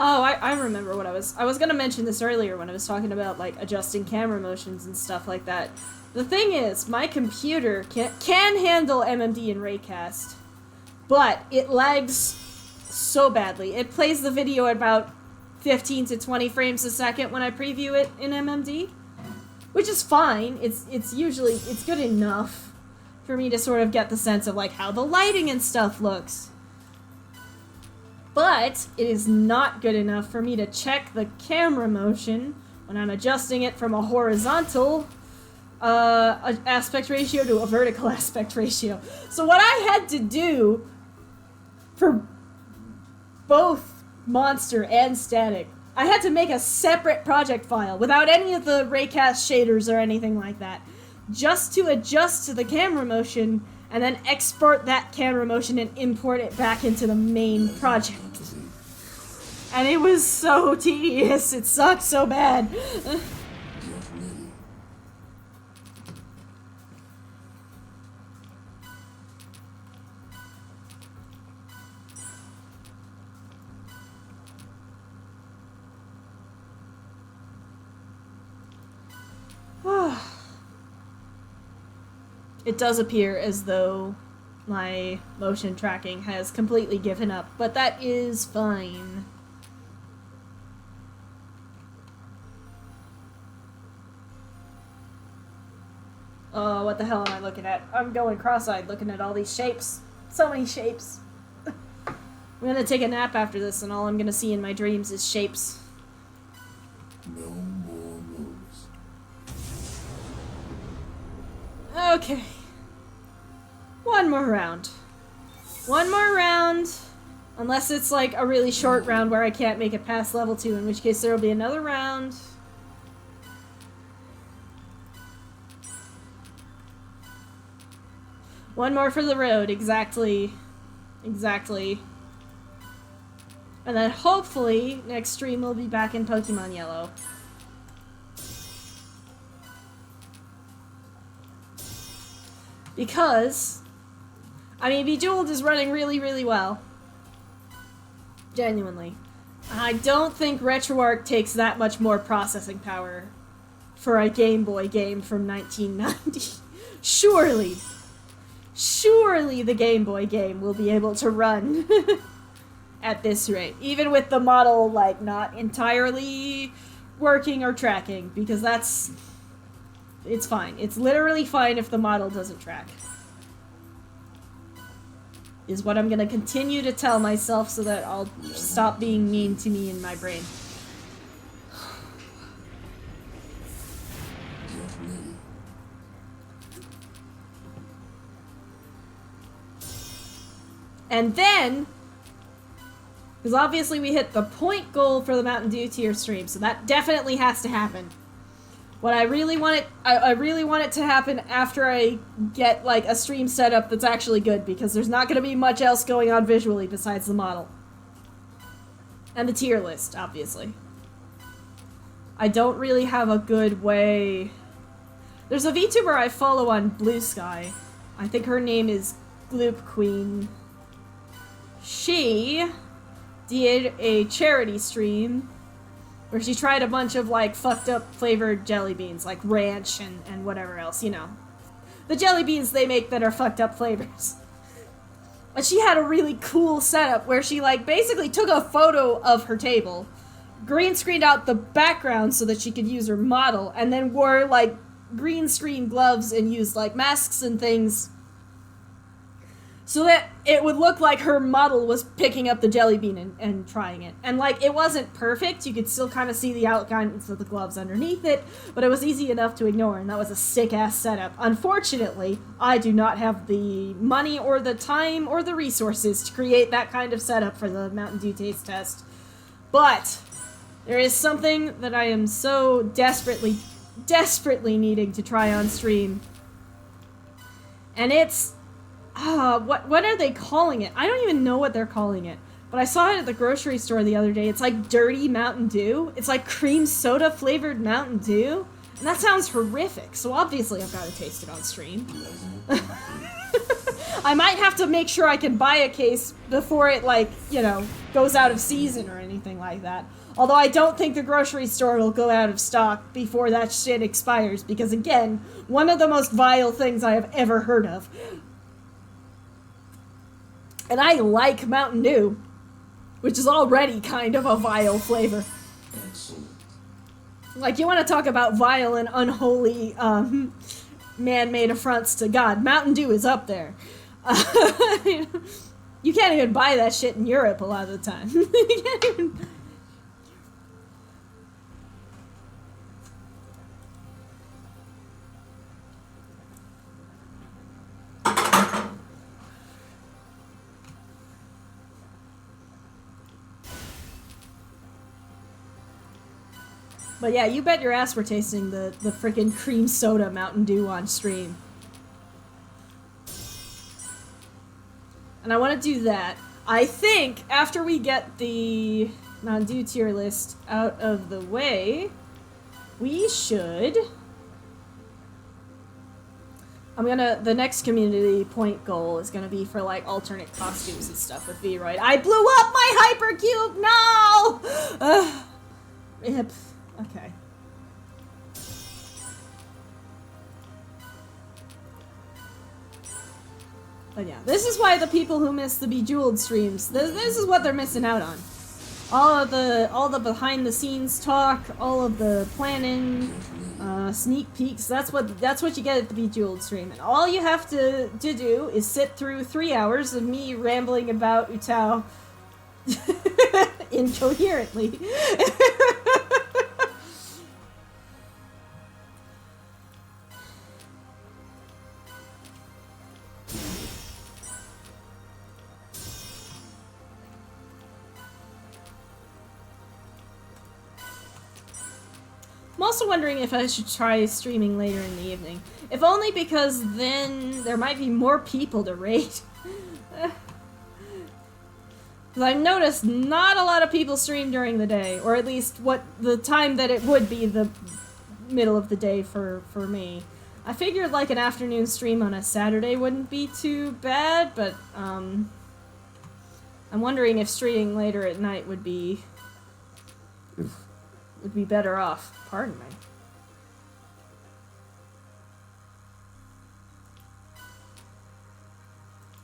Oh, I remember what I was gonna mention this earlier when I was talking about, like, adjusting camera motions and stuff like that. The thing is, my computer can handle MMD and raycast, but it lags so badly. It plays the video at about 15 to 20 frames a second when I preview it in MMD, which is fine. It's good enough for me to sort of get the sense of, like, how the lighting and stuff looks. But it is not good enough for me to check the camera motion when I'm adjusting it from a horizontal aspect ratio to a vertical aspect ratio. So what I had to do for both Monster and Static, I had to make a separate project file without any of the raycast shaders or anything like that, just to adjust to the camera motion and then export that camera motion and import it back into the main project. And it was so tedious. It sucked so bad. It does appear as though my motion tracking has completely given up, but that is fine. Oh, what the hell am I looking at? I'm going cross-eyed looking at all these shapes. So many shapes. I'm gonna take a nap after this, and all I'm gonna see in my dreams is shapes. No more moves. Okay. One more round. One more round. Unless it's like a really short round where I can't make it past level 2, in which case there will be another round. One more for the road, exactly. Exactly. And then hopefully next stream we'll be back in Pokemon Yellow. Because, I mean, Bejeweled is running really, really well. Genuinely. I don't think RetroArch takes that much more processing power for a Game Boy game from 1990. Surely. Surely the Game Boy game will be able to run at this rate. Even with the model, like, not entirely working or tracking, because that's... It's fine. It's literally fine if the model doesn't track. Is what I'm gonna continue to tell myself so that I'll stop being mean to me in my brain. And then, because obviously we hit the point goal for the Mountain Dew tier stream, so that definitely has to happen. What I really want it, I really want it to happen after I get, like, a stream setup that's actually good, because there's not going to be much else going on visually besides the model. And the tier list, obviously. I don't really have a good way... There's a VTuber I follow on Blue Sky. I think her name is Gloop Queen. She did a charity stream where she tried a bunch of, like, fucked up flavored jelly beans, like ranch and whatever else, you know. The jelly beans they make that are fucked up flavors. But she had a really cool setup where she, like, basically took a photo of her table, green screened out the background so that she could use her model, and then wore, like, green screen gloves and used, like, masks and things so that it would look like her model was picking up the jelly bean and trying it. And, like, it wasn't perfect. You could still kind of see the outlines of the gloves underneath it, but it was easy enough to ignore, and that was a sick-ass setup. Unfortunately, I do not have the money or the time or the resources to create that kind of setup for the Mountain Dew taste test. But there is something that I am so desperately needing to try on stream. And it's... what are they calling it? I don't even know what they're calling it. But I saw it at the grocery store the other day. It's like dirty Mountain Dew. It's like cream soda flavored Mountain Dew. And that sounds horrific. So obviously I've got to taste it on stream. I might have to make sure I can buy a case before it, like, you know, goes out of season or anything like that. Although I don't think the grocery store will go out of stock before that shit expires. Because again, one of the most vile things I have ever heard of. And I like Mountain Dew, which is already kind of a vile flavor. Excellent. Like, you want to talk about vile and unholy man-made affronts to God. Mountain Dew is up there. You can't even buy that shit in Europe a lot of the time. You can't even... But yeah, you bet your ass we're tasting the frickin' cream soda Mountain Dew on stream. And I want to do that. I think after we get the Mountain Dew tier list out of the way, we should... the next community point goal is gonna be for, like, alternate costumes and stuff with V-Royd. I blew up my hypercube! No! Rip. Okay. But yeah, this is why the people who miss the Bejeweled streams, this is what they're missing out on. All the behind the scenes talk, all of the planning, sneak peeks, that's what you get at the Bejeweled stream. And all you have to do is sit through 3 hours of me rambling about Utao incoherently. I'm also wondering if I should try streaming later in the evening. If only because then there might be more people to raid. Because I've noticed not a lot of people stream during the day, or at least what the time that it would be the middle of the day for me. I figured like an afternoon stream on a Saturday wouldn't be too bad, but I'm wondering if streaming later at night would be better off. Pardon me.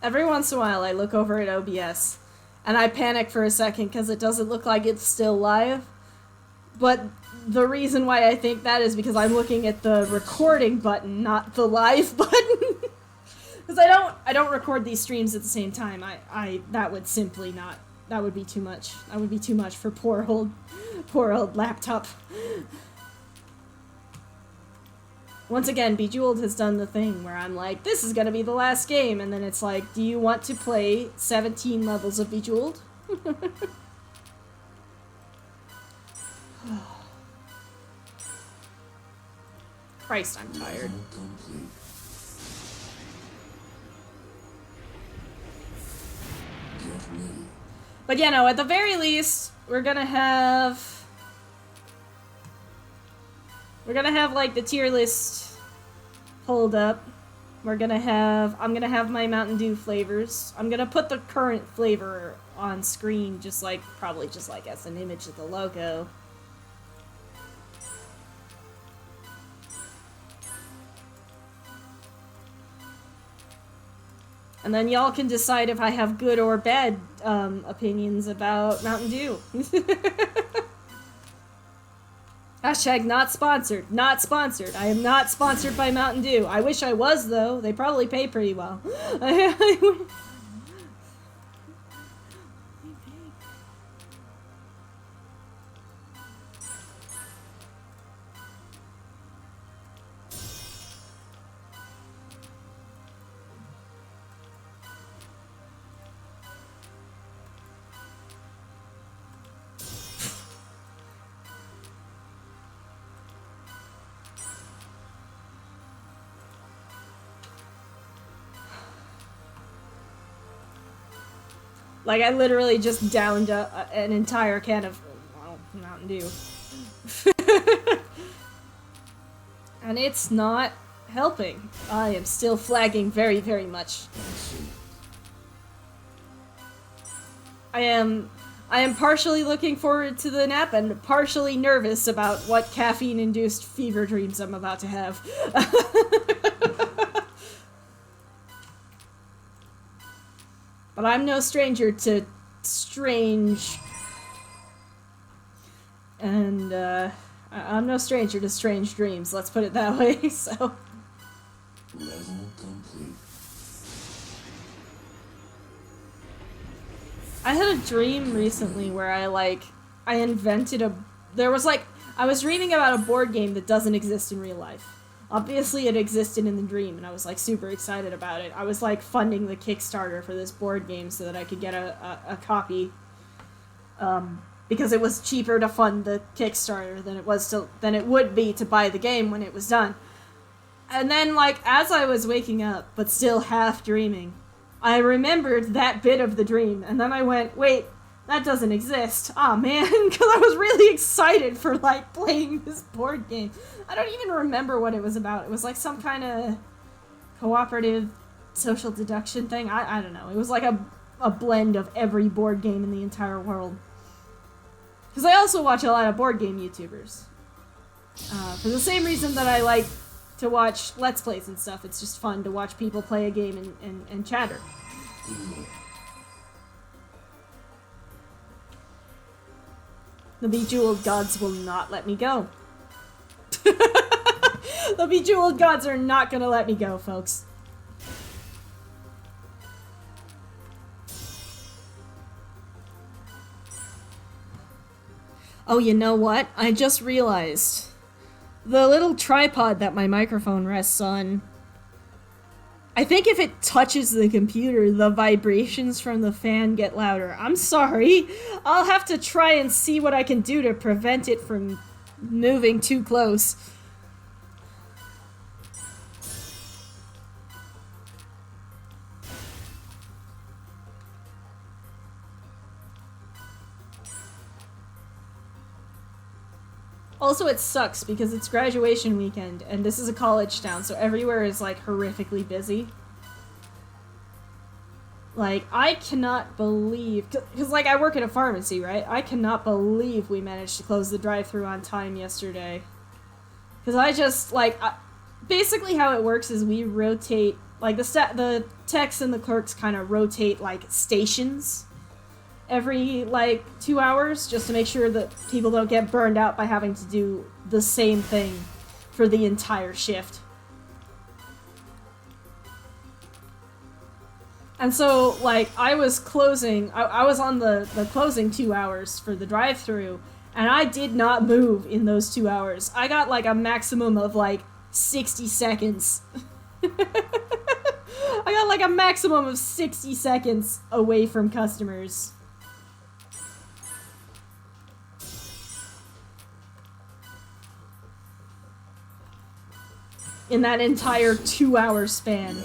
Every once in a while I look over at OBS and I panic for a second because it doesn't look like it's still live. But the reason why I think that is because I'm looking at the recording button, not the live button. Because I don't record these streams at the same time. That would simply not. That would be too much. That would be too much for poor old laptop. Once again, Bejeweled has done the thing where I'm like, this is gonna be the last game, and then it's like, do you want to play 17 levels of Bejeweled? Christ, I'm tired. But yeah, no, at the very least, we're gonna have like the tier list pulled up. I'm gonna have my Mountain Dew flavors. I'm gonna put the current flavor on screen, probably just like as an image of the logo. And then y'all can decide if I have good or bad opinions about Mountain Dew. Hashtag not sponsored. Not sponsored. I am not sponsored by Mountain Dew. I wish I was, though. They probably pay pretty well. Like, I literally just downed an entire can of, well, Mountain Dew. And it's not helping. I am still flagging very, very much. I am partially looking forward to the nap and partially nervous about what caffeine-induced fever dreams I'm about to have. But I'm no stranger to strange... And, I'm no stranger to strange dreams, let's put it that way, so... Level complete. I had a dream recently where I invented a... There was, like... I was reading about a board game that doesn't exist in real life. Obviously, it existed in the dream, and I was, like, super excited about it. I was, like, funding the Kickstarter for this board game so that I could get a copy. Because it was cheaper to fund the Kickstarter than it would be to buy the game when it was done. And then, like, as I was waking up, but still half dreaming, I remembered that bit of the dream, and then I went, wait, that doesn't exist. Aw, man, because I was really excited for, like, playing this board game. I don't even remember what it was about. It was, like, some kind of cooperative social deduction thing. I don't know. It was, like, a blend of every board game in the entire world. Because I also watch a lot of board game YouTubers. For the same reason that I like to watch Let's Plays and stuff. It's just fun to watch people play a game and chatter. The Bejeweled gods will not let me go. The Bejeweled gods are not gonna let me go, folks. Oh, you know what? I just realized. The little tripod that my microphone rests on, I think if it touches the computer, the vibrations from the fan get louder. I'm sorry. I'll have to try and see what I can do to prevent it from moving too close. Also, it sucks because it's graduation weekend, and this is a college town, so everywhere is, like, horrifically busy. Like, I cannot believe... Because, like, I work at a pharmacy, right? I cannot believe we managed to close the drive-thru on time yesterday. Because I just, like... basically how it works is we rotate... Like, the techs and the clerks kind of rotate, like, stations every, like, 2 hours, just to make sure that people don't get burned out by having to do the same thing for the entire shift. And so, like, I was closing, I was on the closing 2 hours for the drive-thru, and I did not move in those 2 hours. I got, like, a maximum of, like, 60 seconds. I got, like, a maximum of 60 seconds away from customers. In that entire 2 hour span.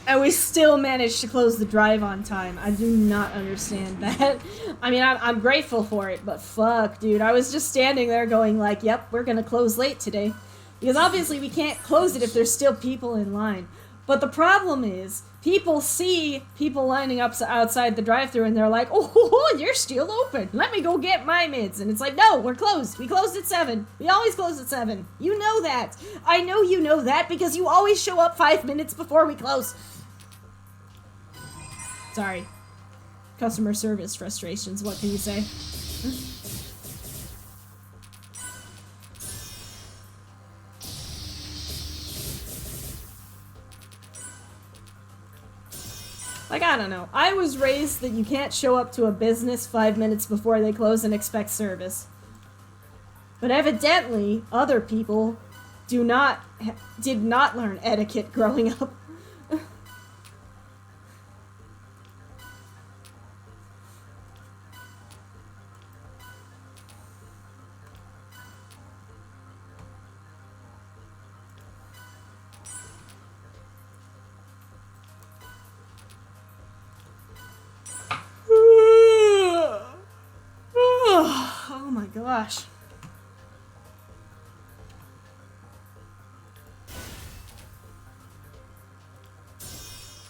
And we still managed to close the drive on time. I do not understand that. I mean, I'm grateful for it, but fuck, dude. I was just standing there going like, yep, we're gonna close late today. Because obviously we can't close it if there's still people in line. But the problem is, people see people lining up outside the drive-thru and they're like, oh, you're still open. Let me go get my mids. And it's like, no, we're closed. We closed at 7. We always close at 7. You know that. I know you know that because you always show up 5 minutes before we close. Sorry. Customer service frustrations, what can you say? Like, I don't know. I was raised that you can't show up to a business 5 minutes before they close and expect service. But evidently, other people did not learn etiquette growing up. gosh.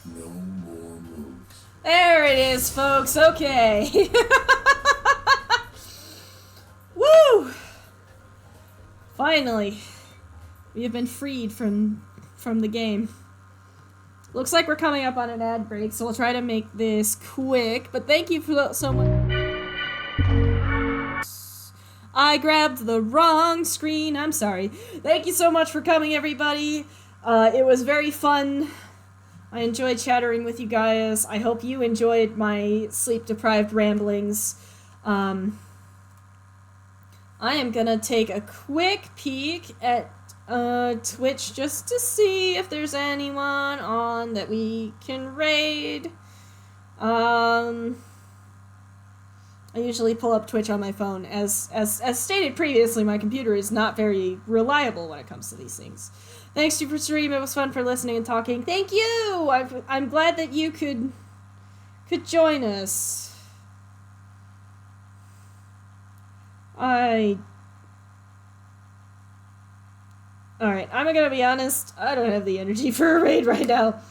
No more moves. There it is, folks. Okay. Woo! Finally, we have been freed from the game. Looks like we're coming up on an ad break, so we'll try to make this quick. But thank you for so much. I grabbed the wrong screen. I'm sorry. Thank you so much for coming, everybody. It was very fun. I enjoyed chattering with you guys. I hope you enjoyed my sleep-deprived ramblings. I am gonna take a quick peek at Twitch just to see if there's anyone on that we can raid. I usually pull up Twitch on my phone. As stated previously, my computer is not very reliable when it comes to these things. Thanks to you for stream. It was fun for listening and talking. Thank you! I'm glad that you could join us. Alright, I'm gonna be honest. I don't have the energy for a raid right now.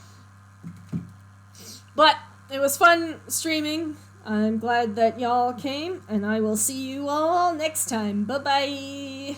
But it was fun streaming. I'm glad that y'all came, and I will see you all next time. Bye-bye!